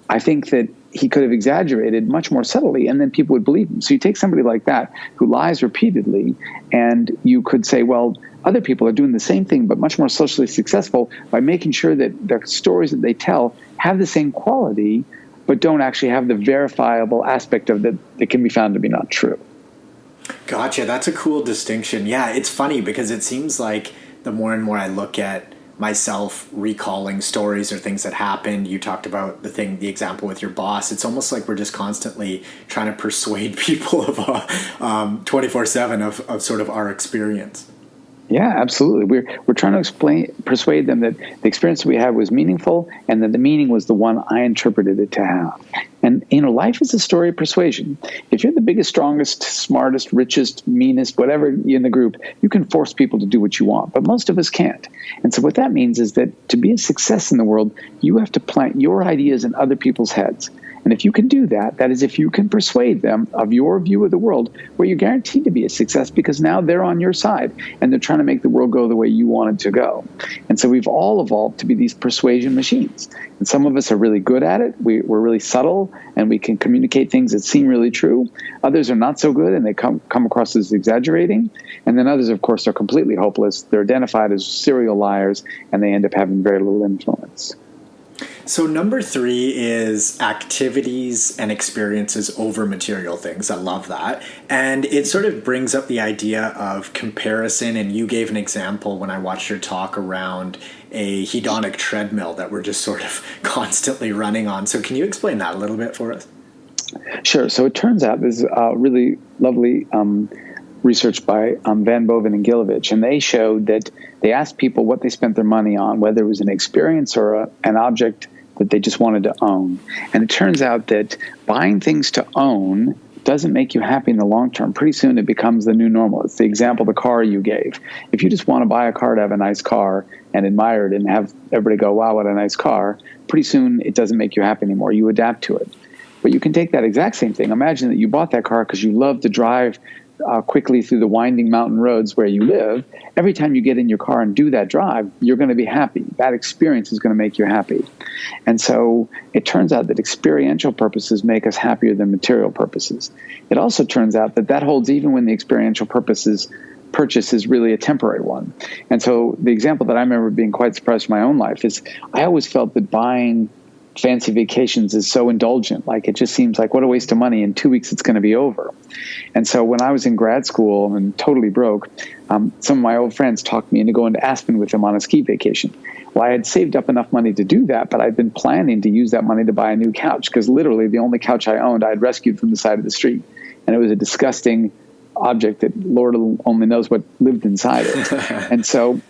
I think that he could have exaggerated much more subtly, and then people would believe him. So you take somebody like that who lies repeatedly, and you could say, well, other people are doing the same thing, but much more socially successful by making sure that the stories that they tell have the same quality, but don't actually have the verifiable aspect of that can be found to be not true.
Gotcha. That's a cool distinction. Yeah, it's funny because it seems like the more and more I look at myself recalling stories or things that happened, you talked about the example with your boss, it's almost like we're just constantly trying to persuade people of 24/7 of sort of our experience.
Yeah, absolutely. We're trying to persuade them that the experience we had was meaningful and that the meaning was the one I interpreted it to have. And, life is a story of persuasion. If you're the biggest, strongest, smartest, richest, meanest, whatever in the group, you can force people to do what you want. But most of us can't. And so what that means is that to be a success in the world, you have to plant your ideas in other people's heads. And if you can do that, that is, if you can persuade them of your view of the world, well, you're guaranteed to be a success because now they're on your side and they're trying to make the world go the way you want it to go. And so we've all evolved to be these persuasion machines. And some of us are really good at it. We're really subtle and we can communicate things that seem really true. Others are not so good and they come across as exaggerating. And then others, of course, are completely hopeless. They're identified as serial liars and they end up having very little influence.
So number 3 is activities and experiences over material things. I love that. And it sort of brings up the idea of comparison. And you gave an example when I watched your talk around a hedonic treadmill that we're just sort of constantly running on. So can you explain that a little bit for us?
Sure. So it turns out there's a really lovely research by Van Boven and Gilovich, and they showed that they asked people what they spent their money on, whether it was an experience or an object that they just wanted to own. And it turns out that buying things to own doesn't make you happy in the long term. Pretty soon it becomes the new normal. It's the example, the car you gave. If you just want to buy a car to have a nice car and admire it and have everybody go, wow, what a nice car, pretty soon it doesn't make you happy anymore. You adapt to it. But you can take that exact same thing. Imagine that you bought that car because you love to drive quickly through the winding mountain roads where you live. Every time you get in your car and do that drive, you're going to be happy. That experience is going to make you happy. And so it turns out that experiential purposes make us happier than material purposes. It also turns out that holds even when the experiential purpose is really a temporary one. And so the example that I remember being quite surprised in my own life is I always felt that buying fancy vacations is so indulgent. Like, it just seems like what a waste of money. In 2 weeks, it's going to be over. And so when I was in grad school and totally broke, some of my old friends talked me into going to Aspen with them on a ski vacation. Well, I had saved up enough money to do that, but I'd been planning to use that money to buy a new couch because literally the only couch I owned, I had rescued from the side of the street. And it was a disgusting object that Lord only knows what lived inside it. And so,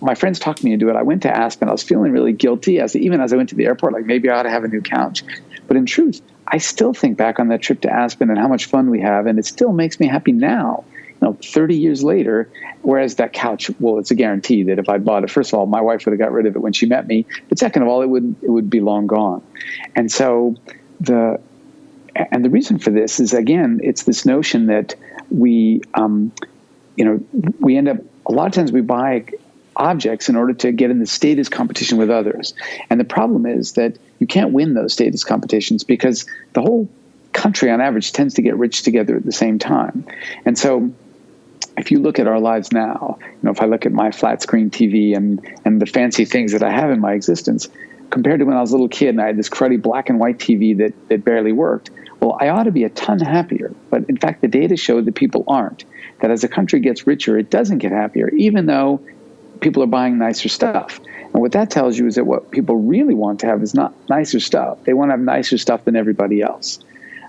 my friends talked me into it. I went to Aspen. I was feeling really guilty even as I went to the airport, like maybe I ought to have a new couch. But in truth, I still think back on that trip to Aspen and how much fun we have, and it still makes me happy now, 30 years later, whereas that couch, well, it's a guarantee that if I bought it, first of all, my wife would have got rid of it when she met me, but second of all, it would be long gone. And so the reason for this is, again, it's this notion that we end up, a lot of times we buy objects in order to get in the status competition with others. And the problem is that you can't win those status competitions because the whole country on average tends to get rich together at the same time. And so if you look at our lives now, if I look at my flat screen TV and the fancy things that I have in my existence, compared to when I was a little kid and I had this cruddy black and white TV that barely worked, well, I ought to be a ton happier. But in fact, the data show that people aren't. That as a country gets richer, it doesn't get happier, even though people are buying nicer stuff. And what that tells you is that what people really want to have is not nicer stuff. They want to have nicer stuff than everybody else.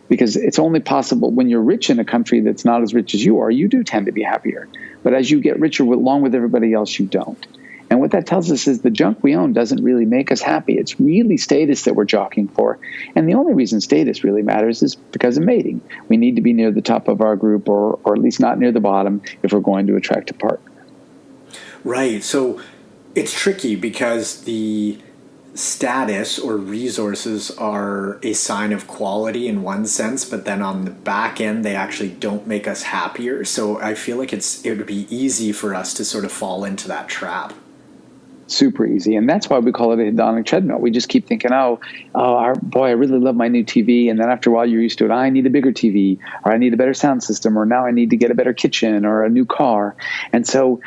Because it's only possible when you're rich in a country that's not as rich as you are, you do tend to be happier. But as you get richer along with everybody else, you don't. And what that tells us is the junk we own doesn't really make us happy. It's really status that we're jockeying for. And the only reason status really matters is because of mating. We need to be near the top of our group or at least not near the bottom if we're going to attract a partner.
Right. So it's tricky because the status or resources are a sign of quality in one sense, but then on the back end, they actually don't make us happier. So I feel like it would be easy for us to sort of fall into that trap.
Super easy. And that's why we call it a hedonic treadmill. We just keep thinking, boy, I really love my new TV. And then after a while, you're used to it. I need a bigger TV, or I need a better sound system, or now I need to get a better kitchen or a new car. And so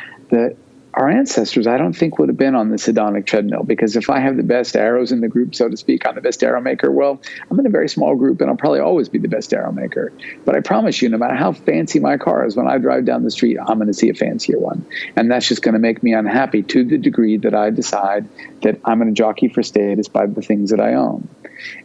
our ancestors, I don't think, would have been on this hedonic treadmill, because if I have the best arrows in the group, so to speak, I'm the best arrow maker. Well, I'm in a very small group and I'll probably always be the best arrow maker. But I promise you, no matter how fancy my car is, when I drive down the street, I'm going to see a fancier one. And that's just going to make me unhappy to the degree that I decide that I'm going to jockey for status by the things that I own.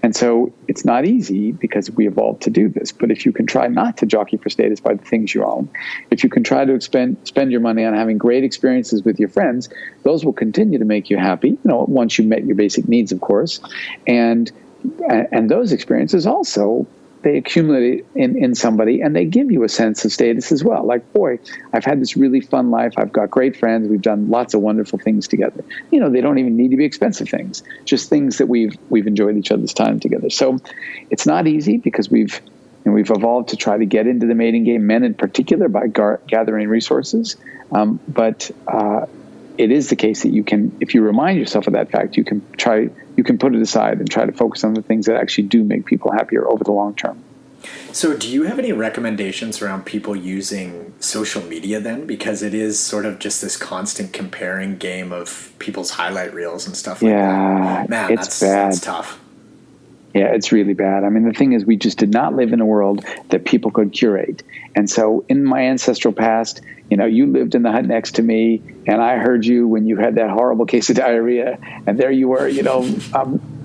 And so it's not easy because we evolved to do this. But if you can try not to jockey for status by the things you own, if you can try to spend your money on having great experiences with your friends, those will continue to make you happy, once you've met your basic needs, of course. And And those experiences also, they accumulate in somebody, and they give you a sense of status as well. Like, boy, I've had this really fun life. I've got great friends. We've done lots of wonderful things together. They don't even need to be expensive things, just things that we've enjoyed each other's time together. So it's not easy, because we've evolved to try to get into the mating game, men in particular, by gathering resources. But it is the case that you can, if you remind yourself of that fact, you can put it aside and try to focus on the things that actually do make people happier over the long term.
So do you have any recommendations around people using social media then? Because it is sort of just this constant comparing game of people's highlight reels and stuff like that. Man,
it's bad.
That's tough.
Yeah, it's really bad. I mean, the thing is, we just did not live in a world that people could curate. And so in my ancestral past, you lived in the hut next to me, and I heard you when you had that horrible case of diarrhea, and there you were,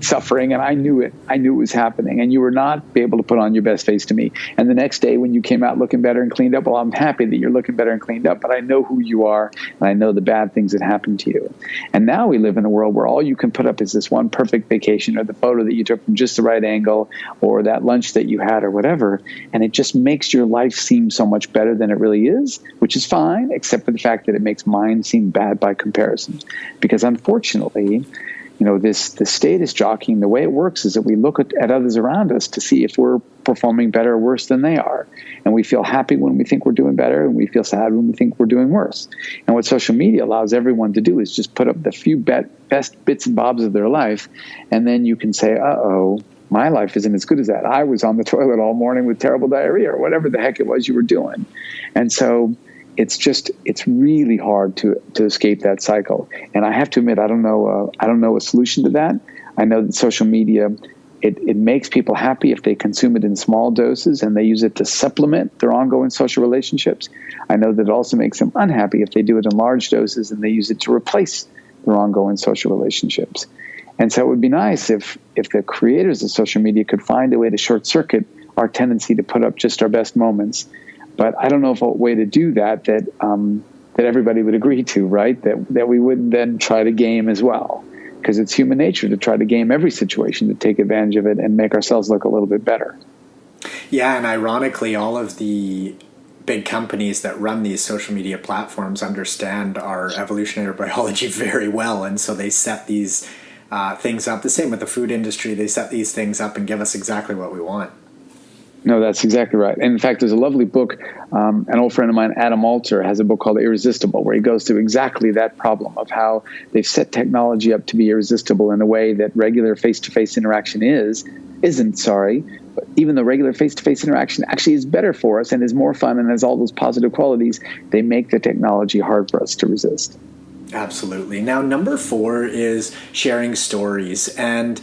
suffering, and I knew it. I knew it was happening, and you were not able to put on your best face to me. And the next day when you came out looking better and cleaned up, well, I'm happy that you're looking better and cleaned up, but I know who you are, and I know the bad things that happened to you. And now we live in a world where all you can put up is this one perfect vacation, or the photo that you took from just the right angle, or that lunch that you had, or whatever, and it just makes your life seem so much better than it really is, which is fine, except for the fact that it makes mine seem bad by comparison. Because unfortunately, this status jockeying, the way it works is that we look at others around us to see if we're performing better or worse than they are. And we feel happy when we think we're doing better, and we feel sad when we think we're doing worse. And what social media allows everyone to do is just put up the few best bits and bobs of their life, and then you can say, uh-oh, my life isn't as good as that. I was on the toilet all morning with terrible diarrhea, or whatever the heck it was you were doing. And so it's really hard to escape that cycle. And I have to admit, I don't know a solution to that. I know that social media, it makes people happy if they consume it in small doses and they use it to supplement their ongoing social relationships. I know that it also makes them unhappy if they do it in large doses and they use it to replace their ongoing social relationships. And so it would be nice if the creators of social media could find a way to short circuit our tendency to put up just our best moments. But I don't know of a way to do that everybody would agree to, right? That we wouldn't then try to game as well, because it's human nature to try to game every situation to take advantage of it and make ourselves look a little bit better.
Yeah, and ironically, all of the big companies that run these social media platforms understand our evolutionary biology very well, and so they set these things up. The same with the food industry. They set these things up and give us exactly what we want.
No, that's exactly right. And in fact, there's a lovely book. An old friend of mine, Adam Alter, has a book called Irresistible, where he goes through exactly that problem of how they've set technology up to be irresistible in a way that regular face-to-face interaction isn't. But even though regular face-to-face interaction actually is better for us and is more fun and has all those positive qualities, they make the technology hard for us to resist.
Absolutely. Now, number 4 is sharing stories. And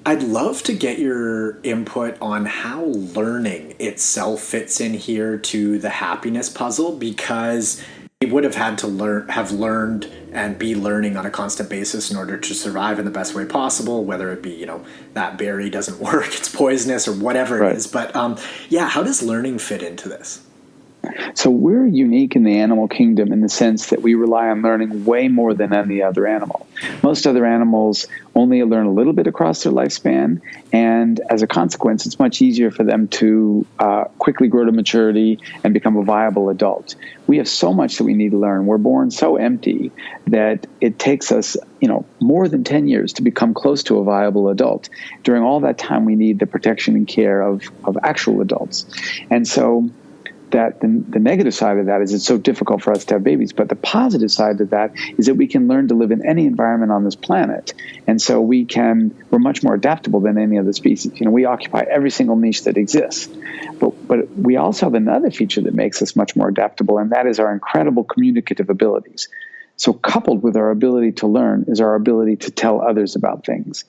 I'd love to get your input on how learning itself fits in here to the happiness puzzle, because we would have had to have learned and be learning on a constant basis in order to survive in the best way possible, whether it be, that berry doesn't work, it's poisonous, or whatever it is. But how does learning fit into this?
So we're unique in the animal kingdom in the sense that we rely on learning way more than any other animal. Most other animals only learn a little bit across their lifespan, and as a consequence, it's much easier for them to quickly grow to maturity and become a viable adult. We have so much that we need to learn. We're born so empty that it takes us, more than 10 years to become close to a viable adult. During all that time, we need the protection and care of actual adults. And so that the negative side of that is it's so difficult for us to have babies. But the positive side of that is that we can learn to live in any environment on this planet. And so we're much more adaptable than any other species. We occupy every single niche that exists. But we also have another feature that makes us much more adaptable, and that is our incredible communicative abilities. So coupled with our ability to learn is our ability to tell others about things.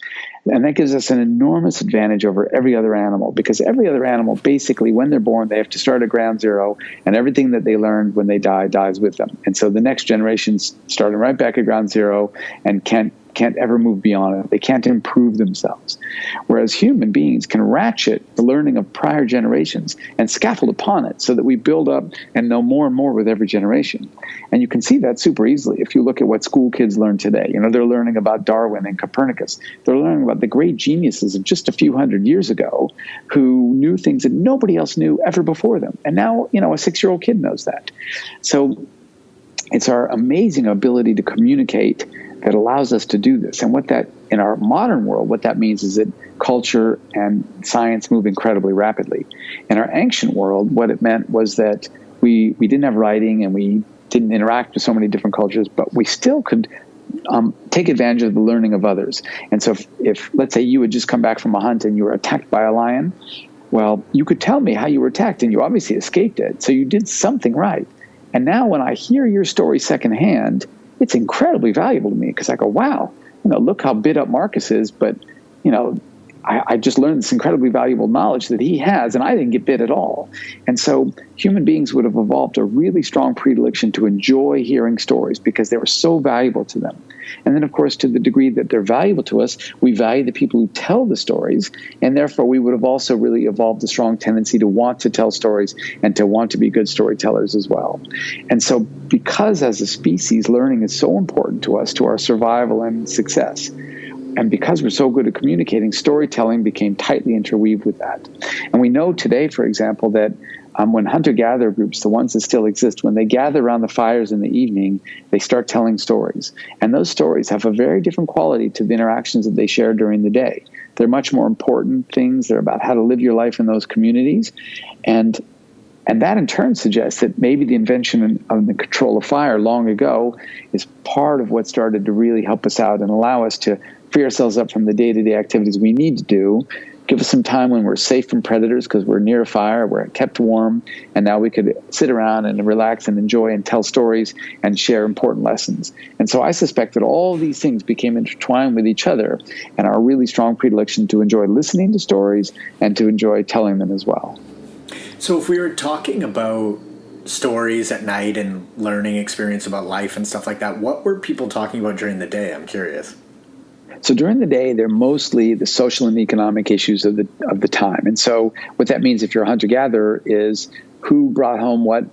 And that gives us an enormous advantage over every other animal, because every other animal, basically, when they're born, they have to start at ground zero, and everything that they learned when they die dies with them. And so the next generation's starting right back at ground zero and can't can't ever move beyond it. They can't improve themselves. Whereas human beings can ratchet the learning of prior generations and scaffold upon it so that we build up and know more and more with every generation. And you can see that super easily if you look at what school kids learn today. They're learning about Darwin and Copernicus. They're learning about the great geniuses of just a few hundred years ago who knew things that nobody else knew ever before them. And now, a 6-year-old kid knows that. So it's our amazing ability to communicate that allows us to do this. And what that, in our modern world, what that means is that culture and science move incredibly rapidly. In our ancient world, what it meant was that we didn't have writing and we didn't interact with so many different cultures, but we still could take advantage of the learning of others. And so if, let's say, you had just come back from a hunt and you were attacked by a lion, well, you could tell me how you were attacked and you obviously escaped it. So you did something right. And now when I hear your story secondhand, it's incredibly valuable to me because I go, wow, look how bit up Marcus is, but, I just learned this incredibly valuable knowledge that he has, and I didn't get bit at all. And so human beings would have evolved a really strong predilection to enjoy hearing stories because they were so valuable to them. And then, of course, to the degree that they're valuable to us, we value the people who tell the stories, and therefore we would have also really evolved a strong tendency to want to tell stories and to want to be good storytellers as well. And so because as a species, learning is so important to us, to our survival and success, and because we're so good at communicating, storytelling became tightly interweaved with that. And we know today, for example, that when hunter-gatherer groups, the ones that still exist, when they gather around the fires in the evening, they start telling stories. And those stories have a very different quality to the interactions that they share during the day. They're much more important things. They're about how to live your life in those communities. And that in turn suggests that maybe the invention of the control of fire long ago is part of what started to really help us out and allow us to free ourselves up from the day-to-day activities we need to do, give us some time when we're safe from predators because we're near a fire, we're kept warm, and now we could sit around and relax and enjoy and tell stories and share important lessons. And so I suspect that all these things became intertwined with each other and our really strong predilection to enjoy listening to stories and to enjoy telling them as well.
So if we were talking about stories at night and learning experience about life and stuff like that, what were people talking about during the day? I'm curious.
So during the day, they're mostly the social and economic issues of the time. And so what that means if you're a hunter-gatherer is who brought home what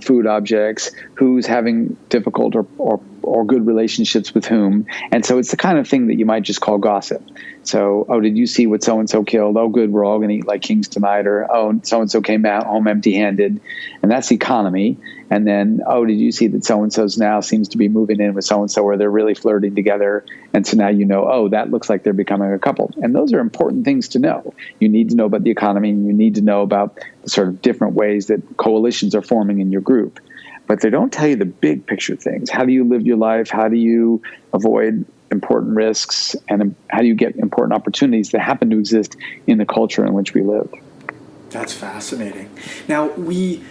food objects, who's having difficult or good relationships with whom. And so it's the kind of thing that you might just call gossip. So, oh, did you see what so-and-so killed? Oh, good, we're all going to eat like kings tonight. Or, oh, so-and-so came out home empty-handed. And that's economy. And then, oh, did you see that so-and-so's now seems to be moving in with so-and-so where they're really flirting together? And so now you know, oh, that looks like they're becoming a couple. And those are important things to know. You need to know about the economy, and you need to know about the sort of different ways that coalitions are forming in your group. But they don't tell you the big picture things. How do you live your life? How do you avoid important risks? And how do you get important opportunities that happen to exist in the culture in which we live?
That's fascinating. Now, we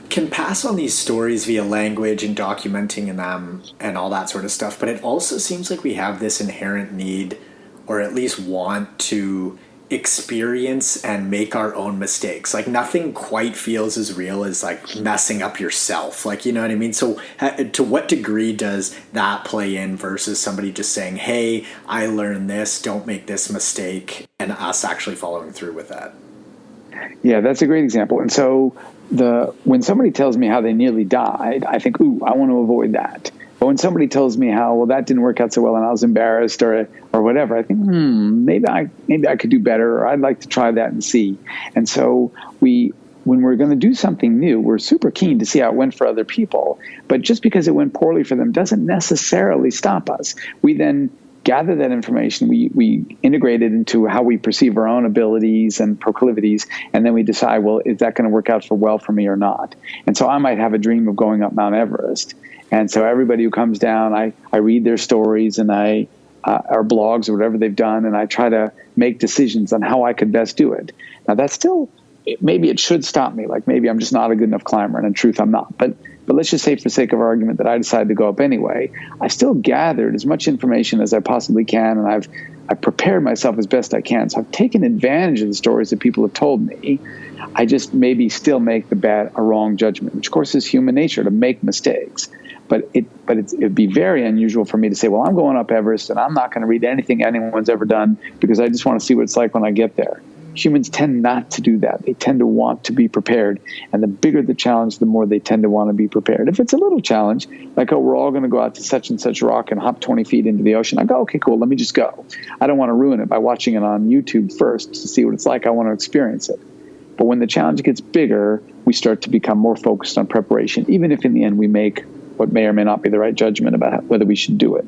can pass on these stories via language and documenting them and all that sort of stuff, but it also seems like we have this inherent need, or at least want to experience and make our own mistakes. Like nothing quite feels as real as like messing up yourself. Like, you know what I mean? So to what degree does that play in versus somebody just saying, hey, I learned this, don't make this mistake, and us actually following through with that?
Yeah, that's a great example. And so when somebody tells me how they nearly died, I think, ooh, I want to avoid that. But when somebody tells me how, well, that didn't work out so well and I was embarrassed or whatever, I think, maybe I could do better, or I'd like to try that and see. And so when we're going to do something new, we're super keen to see how it went for other people. But just because it went poorly for them doesn't necessarily stop us. We then gather that information, we integrate it into how we perceive our own abilities and proclivities, and then we decide, well, is that going to work out well for me or not? And so I might have a dream of going up Mount Everest. And so everybody who comes down, I read their stories and or blogs or whatever they've done, and I try to make decisions on how I could best do it. Now that's still, maybe it should stop me. Like maybe I'm just not a good enough climber, and in truth I'm not. But let's just say for the sake of argument that I decided to go up anyway. I still gathered as much information as I possibly can, and I've prepared myself as best I can. So I've taken advantage of the stories that people have told me. I just maybe still make a wrong judgment, which of course is human nature to make mistakes. It'd be very unusual for me to say, well, I'm going up Everest and I'm not going to read anything anyone's ever done because I just want to see what it's like when I get there. Humans tend not to do that. They tend to want to be prepared. And the bigger the challenge, the more they tend to want to be prepared. If it's a little challenge, like, oh, we're all going to go out to such and such rock and hop 20 feet into the ocean, I go, okay, cool, let me just go. I don't want to ruin it by watching it on YouTube first to see what it's like. I want to experience it. But when the challenge gets bigger, we start to become more focused on preparation, even if in the end we make what may or may not be the right judgment about whether we should do it.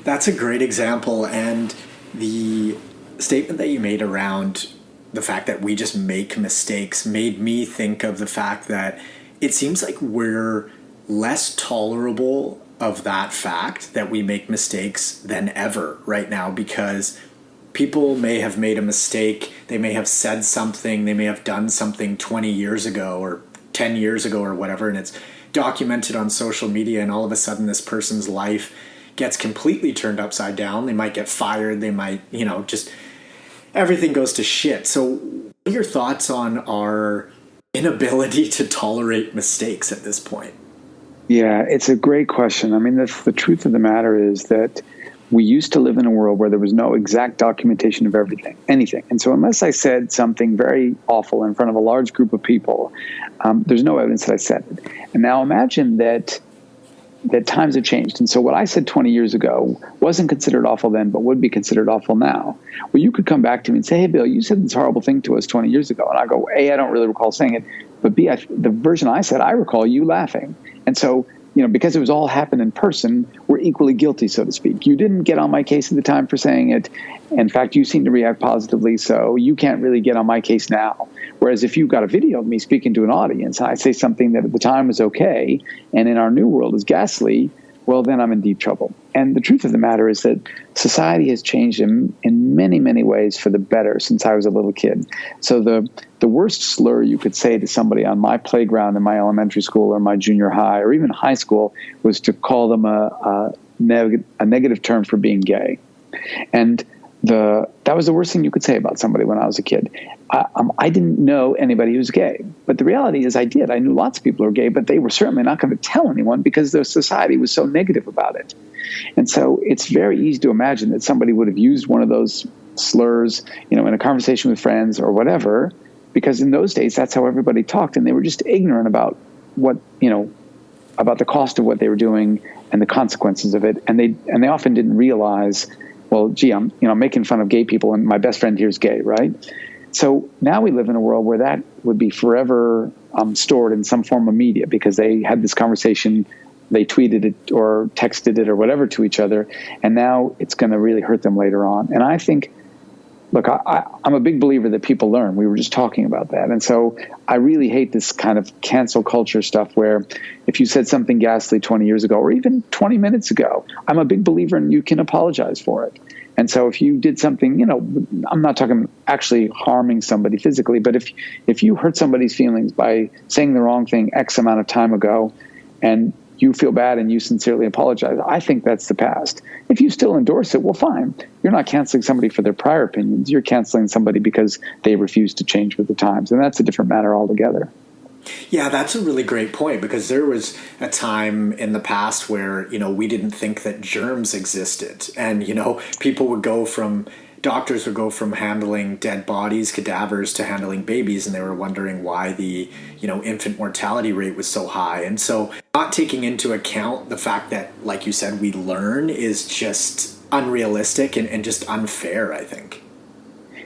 That's a great example. And the statement that you made around the fact that we just make mistakes made me think of the fact that it seems like we're less tolerable of that fact that we make mistakes than ever right now, because people may have made a mistake. They may have said something. They may have done something 20 years ago or 10 years ago or whatever, and it's documented on social media, and all of a sudden this person's life gets completely turned upside down. They might get fired. They might, just everything goes to shit. So what are your thoughts on our inability to tolerate mistakes at this point?
Yeah, it's a great question. I mean, the truth of the matter is that we used to live in a world where there was no exact documentation of anything. And so unless I said something very awful in front of a large group of people, there's no evidence that I said it. And now imagine that times have changed. And so what I said 20 years ago wasn't considered awful then, but would be considered awful now. Well, you could come back to me and say, hey, Bill, you said this horrible thing to us 20 years ago. And I go, A, I don't really recall saying it. But B, the version I said, I recall you laughing. And so, because it was all happened in person, we're equally guilty, so to speak. You didn't get on my case at the time for saying it. In fact, you seem to react positively, so you can't really get on my case now. Whereas if you got a video of me speaking to an audience, I say something that at the time was okay, and in our new world is ghastly, well, then I'm in deep trouble. And the truth of the matter is that society has changed in many, many ways for the better since I was a little kid. So the worst slur you could say to somebody on my playground in my elementary school or my junior high or even high school was to call them a negative term for being gay. And that was the worst thing you could say about somebody when I was a kid. I didn't know anybody who was gay, but the reality is I did. I knew lots of people who were gay, but they were certainly not going to tell anyone because their society was so negative about it. And so it's very easy to imagine that somebody would have used one of those slurs, in a conversation with friends or whatever, because in those days that's how everybody talked, and they were just ignorant about what, about the cost of what they were doing and the consequences of it, and they often didn't realize, well, gee, I'm making fun of gay people, and my best friend here is gay, right? So now we live in a world where that would be forever stored in some form of media because they had this conversation, they tweeted it or texted it or whatever to each other, and now it's going to really hurt them later on. And I think, look, I'm a big believer that people learn. We were just talking about that. And so I really hate this kind of cancel culture stuff where if you said something ghastly 20 years ago or even 20 minutes ago, I'm a big believer in you can apologize for it. And so if you did something, I'm not talking actually harming somebody physically, but if you hurt somebody's feelings by saying the wrong thing X amount of time ago and you feel bad and you sincerely apologize, I think that's the past. If you still endorse it, well, fine. You're not canceling somebody for their prior opinions. You're canceling somebody because they refuse to change with the times. And that's a different matter altogether.
Yeah, that's a really great point, because there was a time in the past where, we didn't think that germs existed. And, doctors would go from handling dead bodies, cadavers, to handling babies, and they were wondering why the, infant mortality rate was so high. And so not taking into account the fact that, like you said, we learn is just unrealistic and just unfair, I think.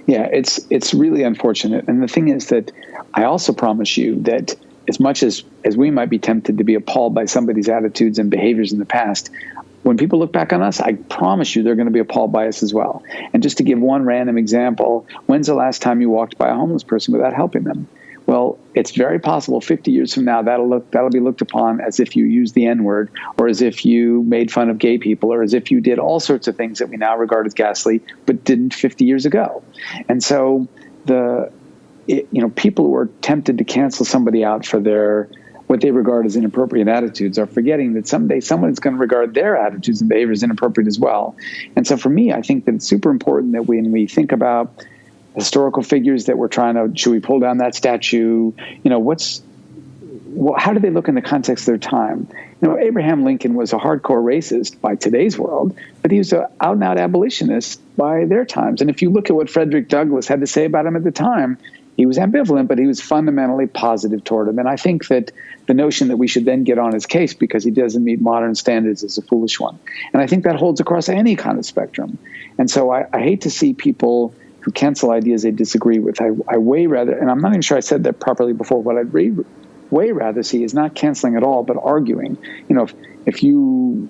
Yeah, it's really unfortunate. And the thing is that I also promise you that as much as we might be tempted to be appalled by somebody's attitudes and behaviors in the past, when people look back on us, I promise you they're going to be appalled by us as well. And just to give one random example, when's the last time you walked by a homeless person without helping them? Well, it's very possible 50 years from now that'll be looked upon as if you used the N-word, or as if you made fun of gay people, or as if you did all sorts of things that we now regard as ghastly, but didn't 50 years ago. And so people who are tempted to cancel somebody out for their what they regard as inappropriate attitudes are forgetting that someday someone's going to regard their attitudes and behaviors inappropriate as well. And so for me, I think that it's super important that when we think about historical figures that we're trying to, should we pull down that statue? well, how do they look in the context of their time? Abraham Lincoln was a hardcore racist by today's world, but he was an out-and-out abolitionist by their times. And if you look at what Frederick Douglass had to say about him at the time, he was ambivalent, but he was fundamentally positive toward him. And I think that the notion that we should then get on his case because he doesn't meet modern standards is a foolish one. And I think that holds across any kind of spectrum. And so I hate to see people who cancel ideas they disagree with. I way rather, and I'm not even sure I said that properly before, what I'd way rather see is not canceling at all, but arguing. If you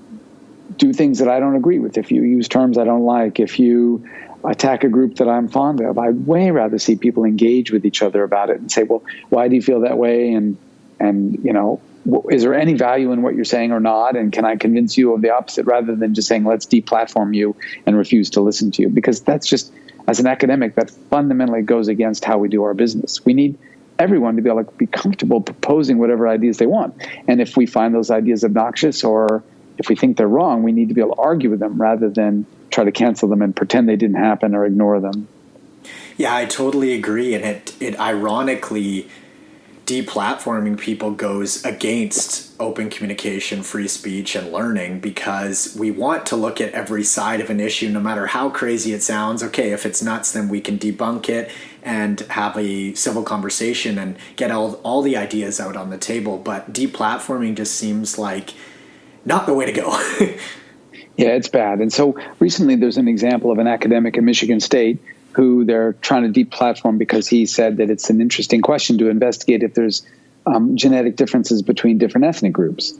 do things that I don't agree with, if you use terms I don't like, if you attack a group that I'm fond of, I'd way rather see people engage with each other about it and say, well, why do you feel that way? And is there any value in what you're saying or not? And can I convince you of the opposite, rather than just saying, let's deplatform you and refuse to listen to you? Because that's just, as an academic, that fundamentally goes against how we do our business. We need everyone to be able to be comfortable proposing whatever ideas they want. And if we find those ideas obnoxious, or if we think they're wrong, we need to be able to argue with them rather than try to cancel them and pretend they didn't happen or ignore them.
Yeah, I totally agree. And it ironically, deplatforming people goes against open communication, free speech, and learning, because we want to look at every side of an issue, no matter how crazy it sounds. Okay, if it's nuts, then we can debunk it and have a civil conversation and get all the ideas out on the table. But deplatforming just seems like not the way to go.
Yeah, it's bad. And so recently there's an example of an academic in Michigan State who they're trying to deplatform because he said that it's an interesting question to investigate if there's genetic differences between different ethnic groups.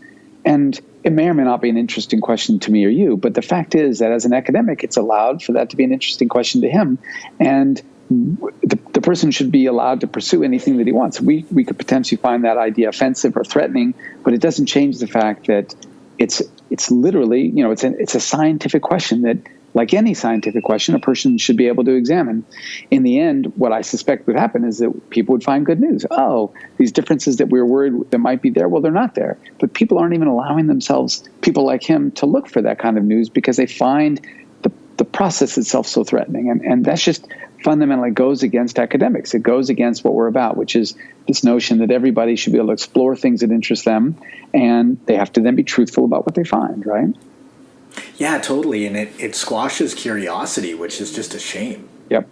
And it may or may not be an interesting question to me or you, but the fact is that as an academic, it's allowed for that to be an interesting question to him. And the person should be allowed to pursue anything that he wants. We could potentially find that idea offensive or threatening, but it doesn't change the fact that it's literally, it's a scientific question that, like any scientific question, a person should be able to examine. In the end, what I suspect would happen is that people would find good news. Oh, these differences that we were worried that might be there, well, they're not there. But people aren't even allowing themselves, people like him, to look for that kind of news because they find the process itself so threatening. And that's just fundamentally goes against academics. It goes against what we're about, which is this notion that everybody should be able to explore things that interest them, and they have to then be truthful about what they find, right?
Yeah, totally. And it squashes curiosity, which is just a shame.
Yep.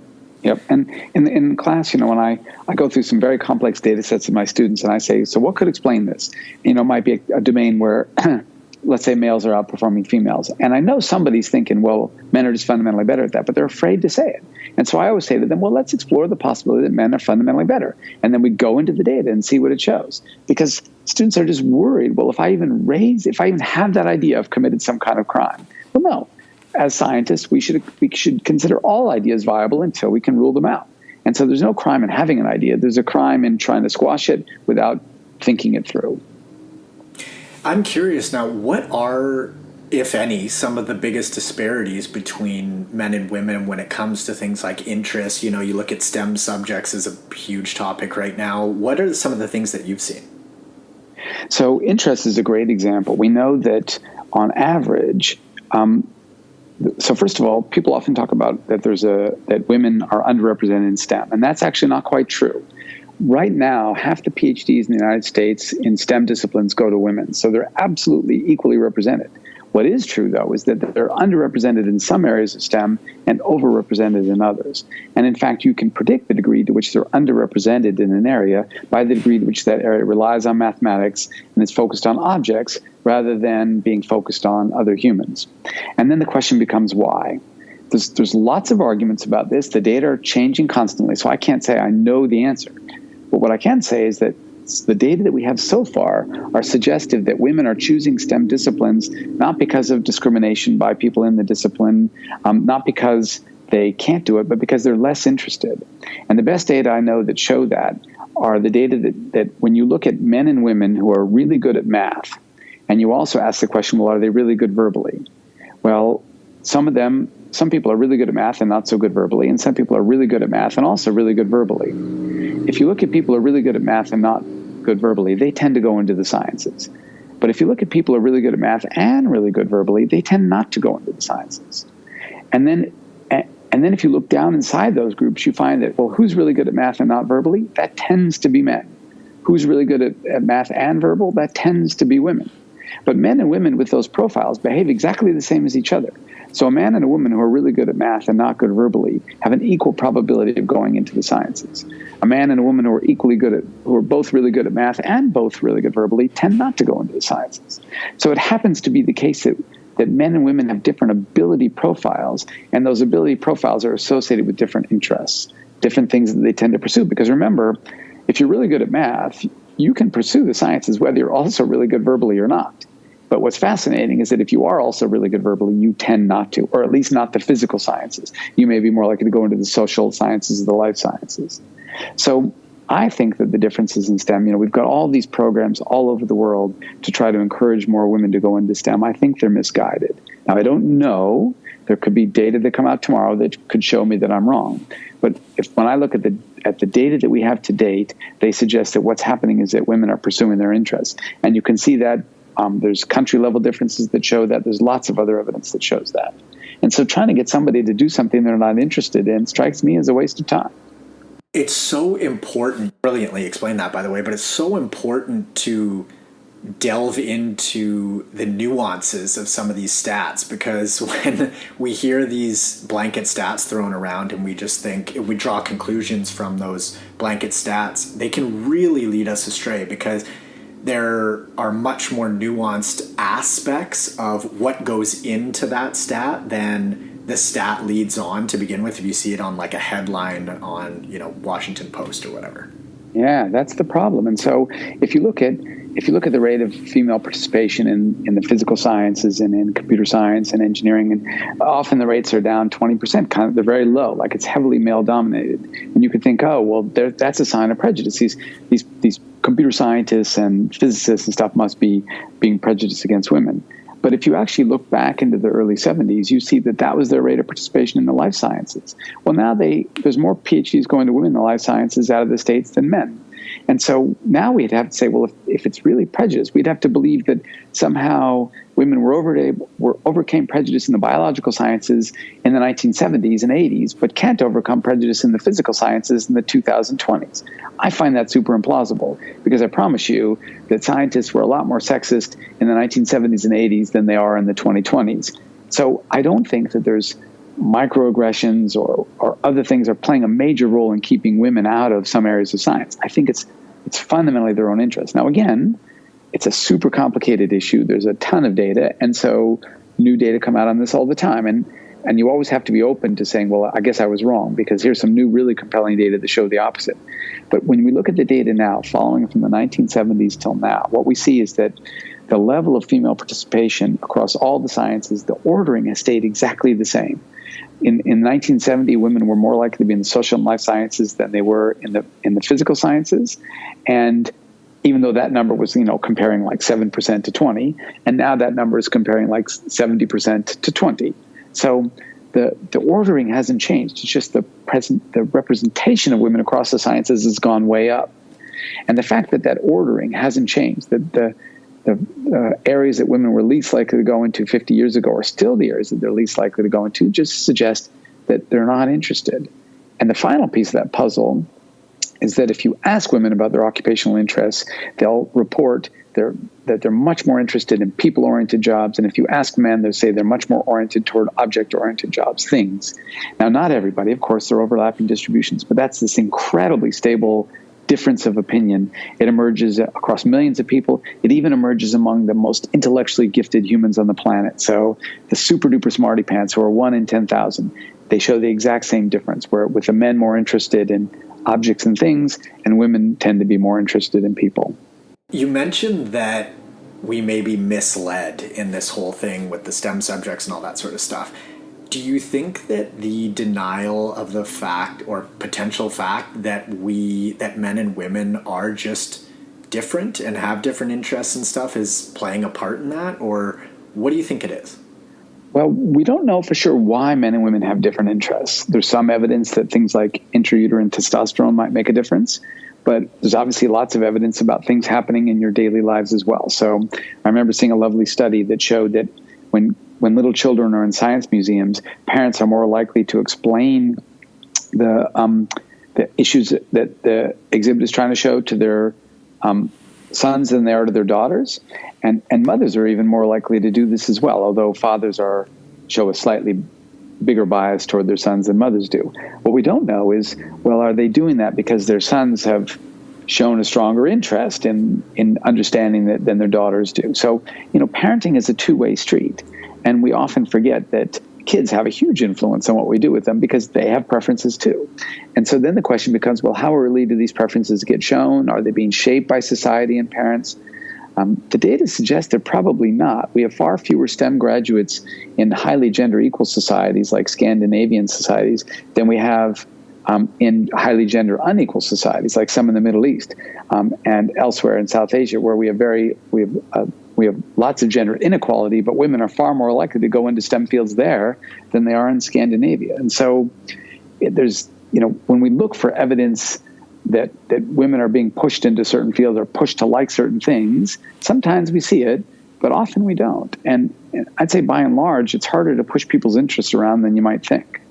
And in class, when I go through some very complex data sets of my students and I say, so what could explain this? It might be a domain where, let's say, males are outperforming females. And I know somebody's thinking, well, men are just fundamentally better at that, but they're afraid to say it. And so I always say to them, well, let's explore the possibility that men are fundamentally better. And then we go into the data and see what it shows. Because students are just worried, well, if I even have that idea, I've committed some kind of crime. Well, no. As scientists, we should consider all ideas viable until we can rule them out. And so there's no crime in having an idea. There's a crime in trying to squash it without thinking it through.
I'm curious now, what are, if any, some of the biggest disparities between men and women when it comes to things like interest? You look at STEM subjects as a huge topic right now. What are some of the things that you've seen?
So interest is a great example. We know that on average, so first of all, people often talk about that women are underrepresented in STEM, and that's actually not quite true. Right now, half the PhDs in the United States in STEM disciplines go to women, so they're absolutely equally represented. What is true, though, is that they're underrepresented in some areas of STEM and overrepresented in others. And in fact, you can predict the degree to which they're underrepresented in an area by the degree to which that area relies on mathematics and is focused on objects rather than being focused on other humans. And then the question becomes why. There's lots of arguments about this. The data are changing constantly, so I can't say I know the answer. But what I can say is that the data that we have so far are suggestive that women are choosing STEM disciplines not because of discrimination by people in the discipline, not because they can't do it, but because they're less interested. And the best data I know that show that are the data that when you look at men and women who are really good at math, and you also ask the question, well, are they really good verbally? Well, some people are really good at math and not so good verbally, and some people are really good at math and also really good verbally. If you look at people who are really good at math and not good verbally, they tend to go into the sciences. But if you look at people who are really good at math and really good verbally, they tend not to go into the sciences. And then if you look down inside those groups, you find that, well, who's really good at math and not verbally? That tends to be men. who's really good at math and verbal? That tends to be women. But men and women with those profiles behave exactly the same as each other. So a man and a woman who are really good at math and not good verbally have an equal probability of going into the sciences. A man and a woman who are both really good at math and both really good verbally tend not to go into the sciences. So it happens to be the case that men and women have different ability profiles, and those ability profiles are associated with different interests, different things that they tend to pursue. Because remember, if you're really good at math, you can pursue the sciences whether you're also really good verbally or not. But what's fascinating is that if you are also really good verbally, you tend not to, or at least not the physical sciences. You may be more likely to go into the social sciences or the life sciences. So I think that the differences in STEM, we've got all these programs all over the world to try to encourage more women to go into STEM. I think they're misguided. Now, I don't know. There could be data that come out tomorrow that could show me that I'm wrong. But when I look at the data that we have to date, they suggest that what's happening is that women are pursuing their interests. And you can see that there's country level differences that show that. There's lots of other evidence that shows that. And so trying to get somebody to do something they're not interested in strikes me as a waste of time.
It's so important, brilliantly explained that, by the way, but it's so important to delve into the nuances of some of these stats, because when we hear these blanket stats thrown around and we just think, if we draw conclusions from those blanket stats, they can really lead us astray, because there are much more nuanced aspects of what goes into that stat than the stat leads on to begin with, if you see it on like a headline on, Washington Post or whatever.
Yeah, that's the problem. And so if you look at the rate of female participation in the physical sciences and in computer science and engineering, and often the rates are down 20%, they're very low, like it's heavily male dominated. And you could think, oh, well, that's a sign of prejudice. These computer scientists and physicists and stuff must be being prejudiced against women. But if you actually look back into the early 70s, you see that was their rate of participation in the life sciences. Well, now there's more PhDs going to women in the life sciences out of the States than men. And so now we'd have to say, well, if it's really prejudice, we'd have to believe that somehow women overcame prejudice in the biological sciences in the 1970s and 80s, but can't overcome prejudice in the physical sciences in the 2020s. I find that super implausible, because I promise you that scientists were a lot more sexist in the 1970s and 80s than they are in the 2020s. So I don't think that there's microaggressions or other things are playing a major role in keeping women out of some areas of science. I think it's fundamentally their own interest. Now, again, it's a super complicated issue. There's a ton of data, and so new data come out on this all the time. And you always have to be open to saying, well, I guess I was wrong, because here's some new really compelling data that show the opposite. But when we look at the data now, following from the 1970s till now, what we see is that the level of female participation across all the sciences, the ordering has stayed exactly the same. In 1970, women were more likely to be in the social and life sciences than they were in the physical sciences. And even though that number was, comparing like 7% to 20, and now that number is comparing like 70% to 20. So the ordering hasn't changed. It's just the representation of women across the sciences has gone way up. And the fact that ordering hasn't changed, that the areas that women were least likely to go into 50 years ago are still the areas that they're least likely to go into, just suggest that they're not interested. And the final piece of that puzzle is that if you ask women about their occupational interests, they'll report that they're much more interested in people-oriented jobs. And if you ask men, they'll say they're much more oriented toward object-oriented jobs, things. Now, not everybody, of course, there are overlapping distributions, but that's this incredibly stable difference of opinion. It emerges across millions of people. It even emerges among the most intellectually gifted humans on the planet. So the super duper smarty pants, who are 1 in 10,000, they show the exact same difference, where with the men more interested in objects and things, and women tend to be more interested in people.
You mentioned that we may be misled in this whole thing with the STEM subjects and all that sort of stuff. Do you think that the denial of the fact or potential fact that men and women are just different and have different interests and stuff is playing a part in that? Or what do you think it is?
Well, we don't know for sure why men and women have different interests. There's some evidence that things like intrauterine testosterone might make a difference, but there's obviously lots of evidence about things happening in your daily lives as well. So I remember seeing a lovely study that showed that when little children are in science museums, parents are more likely to explain the issues that the exhibit is trying to show to their sons than they are to their daughters. And mothers are even more likely to do this as well, although fathers show a slightly bigger bias toward their sons than mothers do. What we don't know is, well, are they doing that because their sons have shown a stronger interest in understanding that than their daughters do? So, parenting is a two-way street. And we often forget that kids have a huge influence on what we do with them because they have preferences too. And so then the question becomes, well, how early do these preferences get shown? Are they being shaped by society and parents? The data suggests they're probably not. We have far fewer STEM graduates in highly gender equal societies like Scandinavian societies than we have in highly gender unequal societies like some in the Middle East and elsewhere in South Asia, where we have lots of gender inequality, but women are far more likely to go into STEM fields there than they are in Scandinavia. And so there's, when we look for evidence that women are being pushed into certain fields or pushed to like certain things, sometimes we see it, but often we don't. And I'd say by and large, it's harder to push people's interests around than you might think.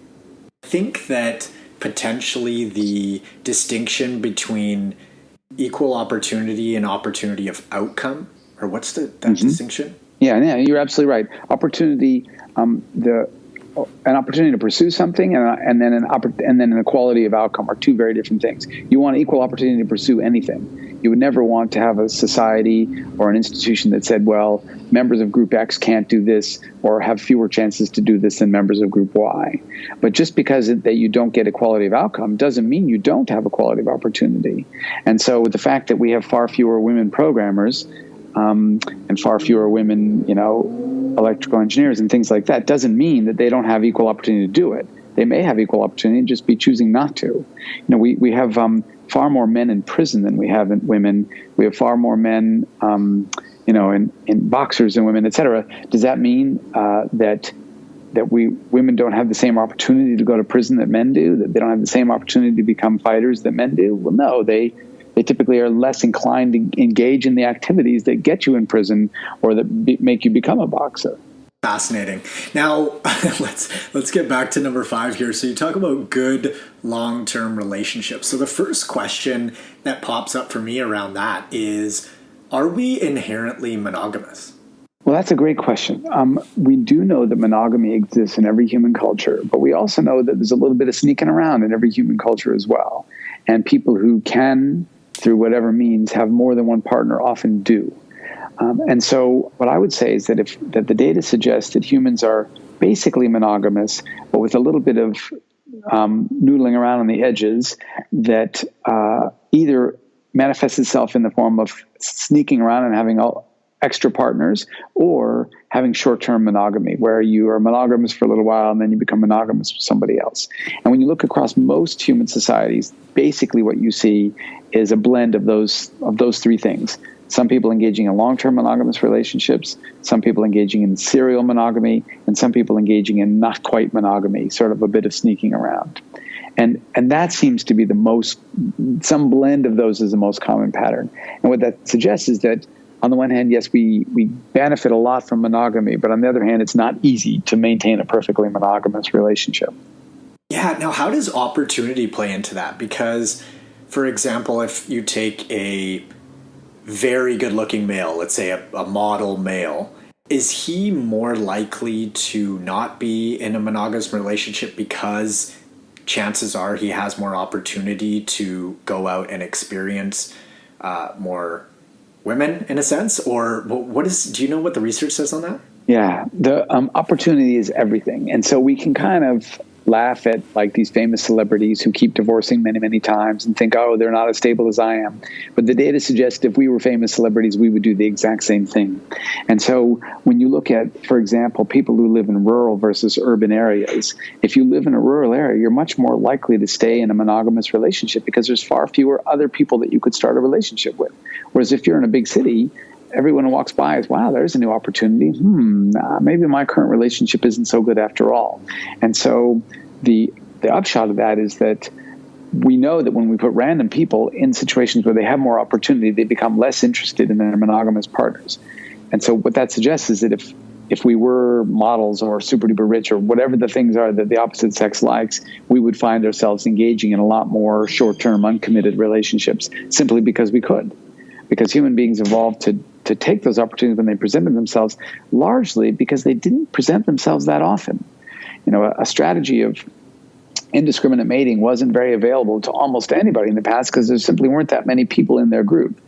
I think that potentially the distinction between equal opportunity and opportunity of outcome, or what's that distinction?
Yeah, you're absolutely right. Opportunity, an opportunity to pursue something, and then an equality of outcome are two very different things. You want equal opportunity to pursue anything. You would never want to have a society or an institution that said, well, members of Group X can't do this or have fewer chances to do this than members of Group Y. But just because that you don't get equality of outcome doesn't mean you don't have equality of opportunity. And so the fact that we have far fewer women programmers and far fewer women, electrical engineers and things like that doesn't mean that they don't have equal opportunity to do it. They may have equal opportunity and just be choosing not to. We have far more men in prison than we have women. We have far more men, in boxers than women, et cetera. Does that mean that women don't have the same opportunity to go to prison that men do? That they don't have the same opportunity to become fighters that men do? Well, no, they typically are less inclined to engage in the activities that get you in prison or that make you become a boxer.
Fascinating. Now, let's get back to number 5 here. So you talk about good long-term relationships. So the first question that pops up for me around that is, are we inherently monogamous?
Well, that's a great question. We do know that monogamy exists in every human culture, but we also know that there's a little bit of sneaking around in every human culture as well. And people who can, through whatever means, have more than one partner often do. And so what I would say is that that the data suggests that humans are basically monogamous, but with a little bit of noodling around on the edges that either manifests itself in the form of sneaking around and having extra partners, or having short-term monogamy, where you are monogamous for a little while and then you become monogamous with somebody else. And when you look across most human societies, basically what you see is a blend of those three things. Some people engaging in long-term monogamous relationships, some people engaging in serial monogamy, and some people engaging in not quite monogamy, sort of a bit of sneaking around. And that seems to be some blend of those is the most common pattern. And what that suggests is that on the one hand, yes, we benefit a lot from monogamy, but on the other hand, it's not easy to maintain a perfectly monogamous relationship.
Yeah. Now, how does opportunity play into that? Because, for example, if you take a very good-looking male, let's say a model male, is he more likely to not be in a monogamous relationship because chances are he has more opportunity to go out and experience more women, in a sense? Or do you know what the research says on that?
Yeah, the opportunity is everything. And so we can kind of laugh at like these famous celebrities who keep divorcing many, many times and think, oh, they're not as stable as I am. But the data suggests if we were famous celebrities, we would do the exact same thing. And so when you look at, for example, people who live in rural versus urban areas, if you live in a rural area, you're much more likely to stay in a monogamous relationship because there's far fewer other people that you could start a relationship with. Whereas if you're in a big city, everyone who walks by is, wow, there's a new opportunity. Maybe my current relationship isn't so good after all. And so the upshot of that is that we know that when we put random people in situations where they have more opportunity, they become less interested in their monogamous partners. And so what that suggests is that if we were models or super duper rich or whatever the things are that the opposite sex likes, we would find ourselves engaging in a lot more short-term uncommitted relationships simply because we could. because human beings evolved to take those opportunities when they presented themselves, largely because they didn't present themselves that often. A strategy of indiscriminate mating wasn't very available to almost anybody in the past because there simply weren't that many people in their group.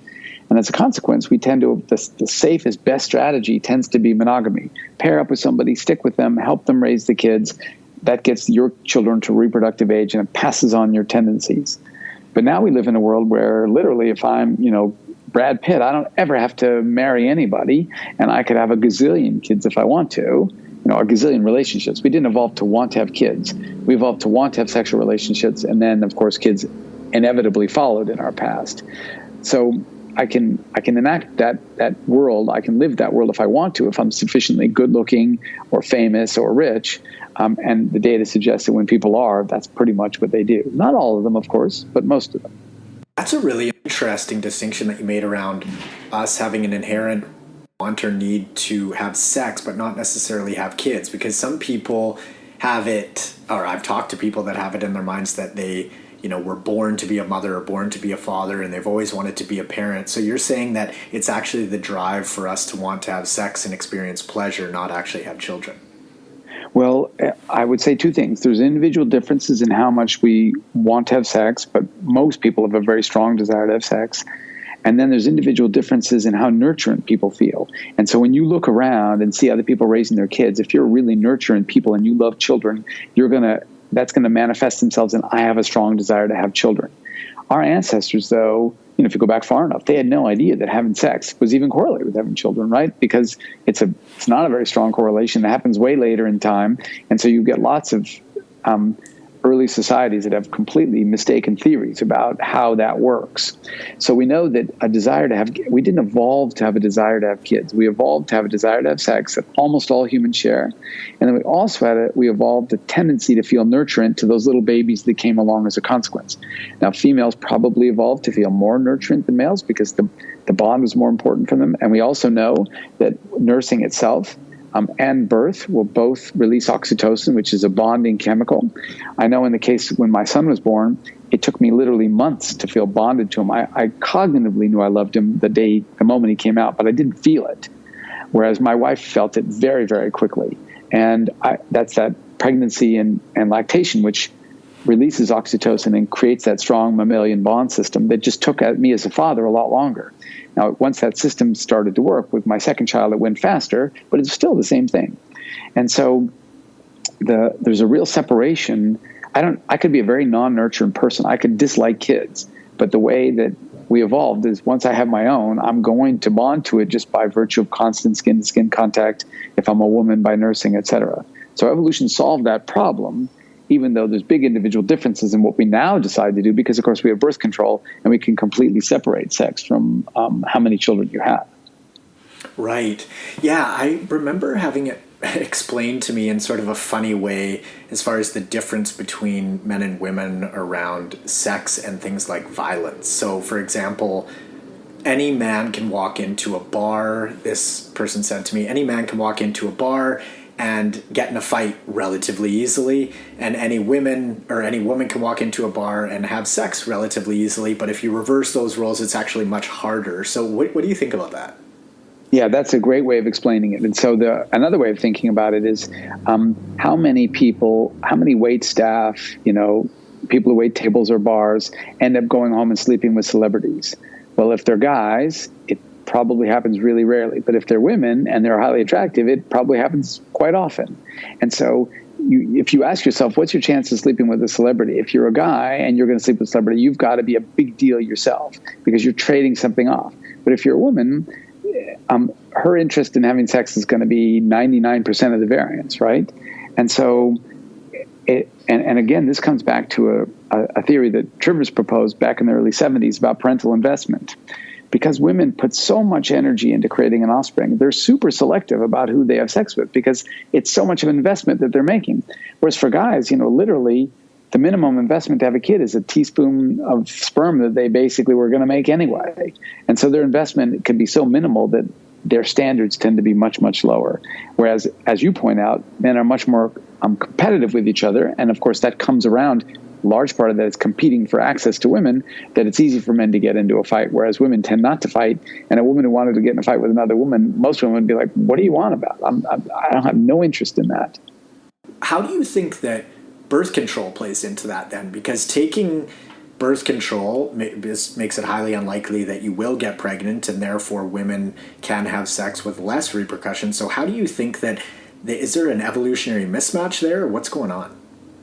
And as a consequence, the safest, best strategy tends to be monogamy. Pair up with somebody, stick with them, help them raise the kids. That gets your children to reproductive age and it passes on your tendencies. But now we live in a world where literally if I'm, Brad Pitt, I don't ever have to marry anybody, and I could have a gazillion kids if I want to, a gazillion relationships. We didn't evolve to want to have kids. We evolved to want to have sexual relationships, and then, of course, kids inevitably followed in our past. So I can enact that world. I can live that world if I want to, if I'm sufficiently good-looking or famous or rich. And the data suggests that when people are, that's pretty much what they do. Not all of them, of course, but most of them.
That's a really interesting distinction that you made around us having an inherent want or need to have sex, but not necessarily have kids, because some people have it, or I've talked to people that have it in their minds that they, were born to be a mother or born to be a father, and they've always wanted to be a parent. So you're saying that it's actually the drive for us to want to have sex and experience pleasure, not actually have children.
Well, I would say two things. There's individual differences in how much we want to have sex, but most people have a very strong desire to have sex. And then there's individual differences in how nurturant people feel. And so when you look around and see other people raising their kids, if you're really nurturing people and you love children, that's going to manifest themselves in, I have a strong desire to have children. Our ancestors, though, if you go back far enough, they had no idea that having sex was even correlated with having children, right? Because it's not a very strong correlation. It happens way later in time. And so you get lots of early societies that have completely mistaken theories about how that works. So we know that we didn't evolve to have a desire to have kids. We evolved to have a desire to have sex that almost all humans share. And then we evolved a tendency to feel nurturant to those little babies that came along as a consequence. Now, females probably evolved to feel more nurturant than males because the bond was more important for them. And we also know that nursing itself and birth will both release oxytocin, which is a bonding chemical. I know in the case when my son was born, it took me literally months to feel bonded to him. I cognitively knew I loved him the moment he came out, but I didn't feel it. Whereas my wife felt it very, very quickly. And that's that pregnancy and lactation, which releases oxytocin and creates that strong mammalian bond system that just took me as a father a lot longer. Now, once that system started to work with my second child, it went faster, but it's still the same thing. And so there's a real separation. I could be a very non-nurturing person. I could dislike kids, but the way that we evolved is once I have my own, I'm going to bond to it just by virtue of constant skin-to-skin contact, if I'm a woman, by nursing, etc. So evolution solved that problem, even though there's big individual differences in what we now decide to do, because, of course, we have birth control and we can completely separate sex from how many children you have.
Right. Yeah, I remember having it explained to me in sort of a funny way as far as the difference between men and women around sex and things like violence. So, for example, any man can walk into a bar, this person said to me, any man can walk into a bar and get in a fight relatively easily, and any woman can walk into a bar and have sex relatively easily, but if you reverse those roles, it's actually much harder. So what do you think about that?
Yeah, that's a great way of explaining it. And so another way of thinking about it is how many wait staff, people who wait tables or bars end up going home and sleeping with celebrities. Well, if they're guys, it probably happens really rarely. But if they're women and they're highly attractive, it probably happens quite often. And so if you ask yourself, what's your chance of sleeping with a celebrity? If you're a guy and you're going to sleep with a celebrity, you've got to be a big deal yourself because you're trading something off. But if you're a woman, her interest in having sex is going to be 99% of the variance, right? And so, and again, this comes back to a theory that Trivers proposed back in the early 70s about parental investment. Because women put so much energy into creating an offspring, they're super selective about who they have sex with because it's so much of an investment that they're making. Whereas for guys, literally the minimum investment to have a kid is a teaspoon of sperm that they basically were going to make anyway. And so their investment can be so minimal that their standards tend to be much, much lower. Whereas, as you point out, men are much more competitive with each other. And of course, that comes around large part of that is competing for access to women, that it's easy for men to get into a fight, whereas women tend not to fight. And a woman who wanted to get in a fight with another woman, most women would be like, what do you want about? I don't have no interest in that.
How do you think that birth control plays into that then? Because taking birth control makes it highly unlikely that you will get pregnant, and therefore women can have sex with less repercussions. So how do you think that, is there an evolutionary mismatch there, or what's going on?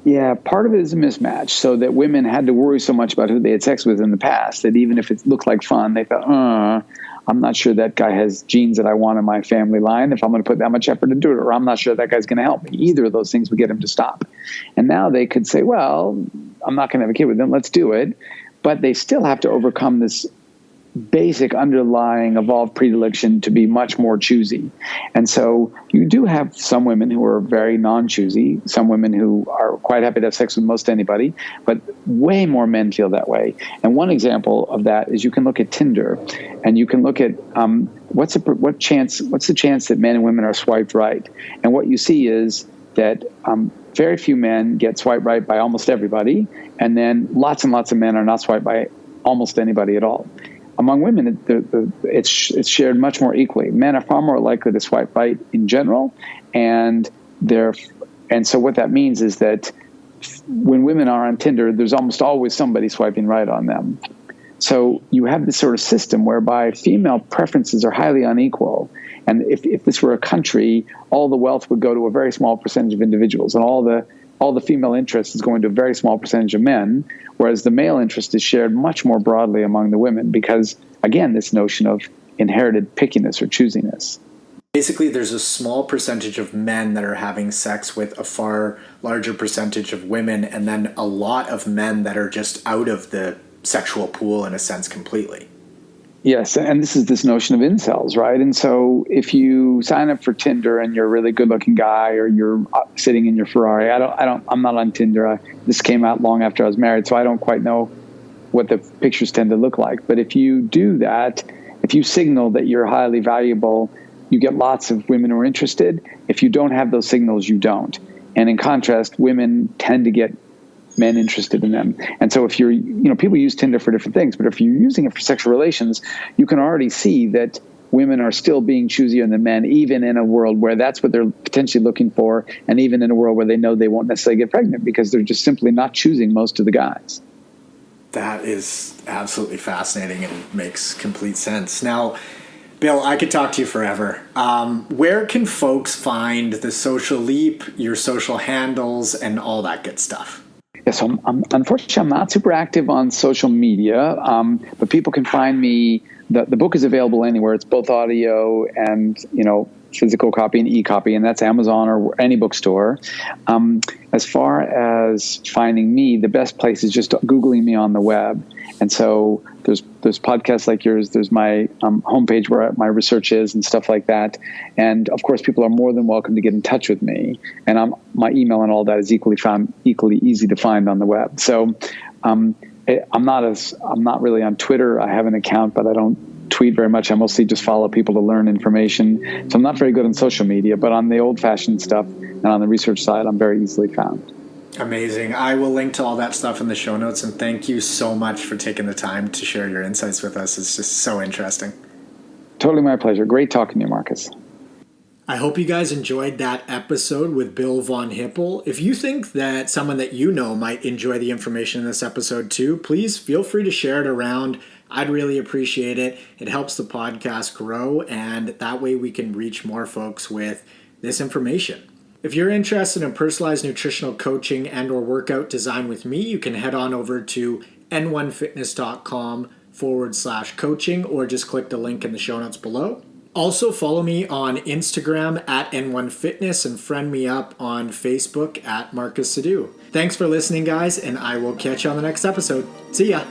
Yeah, part of it is a mismatch, so that women had to worry so much about who they had sex with in the past that even if it looked like fun, they thought, I'm not sure that guy has genes that I want in my family line if I'm going to put that much effort into it, or I'm not sure that guy's going to help me. Either of those things would get him to stop. And now they could say, well, I'm not going to have a kid with them, let's do it. But they still have to overcome this basic underlying evolved predilection to be much more choosy. And so you do have some women who are very non-choosy, some women who are quite happy to have sex with most anybody, but way more men feel that way. And one example of that is you can look at Tinder, and you can look at what's the chance that men and women are swiped right. And what you see is that very few men get swiped right by almost everybody, and then lots and lots of men are not swiped by almost anybody at all. Among women, it's shared much more equally. Men are far more likely to swipe right in general, and so what that means is that when women are on Tinder, there's almost always somebody swiping right on them. So you have this sort of system whereby female preferences are highly unequal. And if this were a country, all the wealth would go to a very small percentage of individuals, and all the female interest is going to a very small percentage of men, whereas the male interest is shared much more broadly among the women because, again, this notion of inherited pickiness or choosiness.
Basically, there's a small percentage of men that are having sex with a far larger percentage of women, and then a lot of men that are just out of the sexual pool in a sense completely.
Yes, and this is this notion of incels, right? And so if you sign up for Tinder and you're a really good-looking guy, or you're sitting in your Ferrari, I'm not on Tinder. This came out long after I was married, so I don't quite know what the pictures tend to look like. But if you do that, if you signal that you're highly valuable, you get lots of women who are interested. If you don't have those signals, you don't. And in contrast, women tend to get men interested in them. And so if people use Tinder for different things, but if you're using it for sexual relations, you can already see that women are still being choosier than men, even in a world where that's what they're potentially looking for, and even in a world where they know they won't necessarily get pregnant because they're just simply not choosing most of the guys.
That is absolutely fascinating and makes complete sense. Now, Bill, I could talk to you forever. Where can folks find the Social Leap, your social handles, and all that good stuff?
Yeah, so unfortunately, I'm not super active on social media, but people can find me. The book is available anywhere. It's both audio and physical copy and e-copy, and that's Amazon or any bookstore. As far as finding me, the best place is just Googling me on the web. And so there's podcasts like yours. There's my homepage where my research is and stuff like that. And of course, people are more than welcome to get in touch with me. And my email and all that is equally easy to find on the web. So I'm not really on Twitter. I have an account, but I don't tweet very much. I mostly just follow people to learn information. So I'm not very good on social media, but on the old-fashioned stuff and on the research side, I'm very easily found.
Amazing. I will link to all that stuff in the show notes, and thank you so much for taking the time to share your insights with us. It's just so interesting.
Totally my pleasure. Great talking to you, Marcus.
I hope you guys enjoyed that episode with Bill von Hippel. If you think that someone that you know might enjoy the information in this episode too, please feel free to share it around. I'd really appreciate it. It helps the podcast grow, and that way we can reach more folks with this information. If you're interested in personalized nutritional coaching and or workout design with me, you can head on over to n1fitness.com/coaching, or just click the link in the show notes below. Also, follow me on Instagram at N1Fitness and friend me up on Facebook at Marcus Sadu. Thanks for listening, guys, and I will catch you on the next episode. See ya.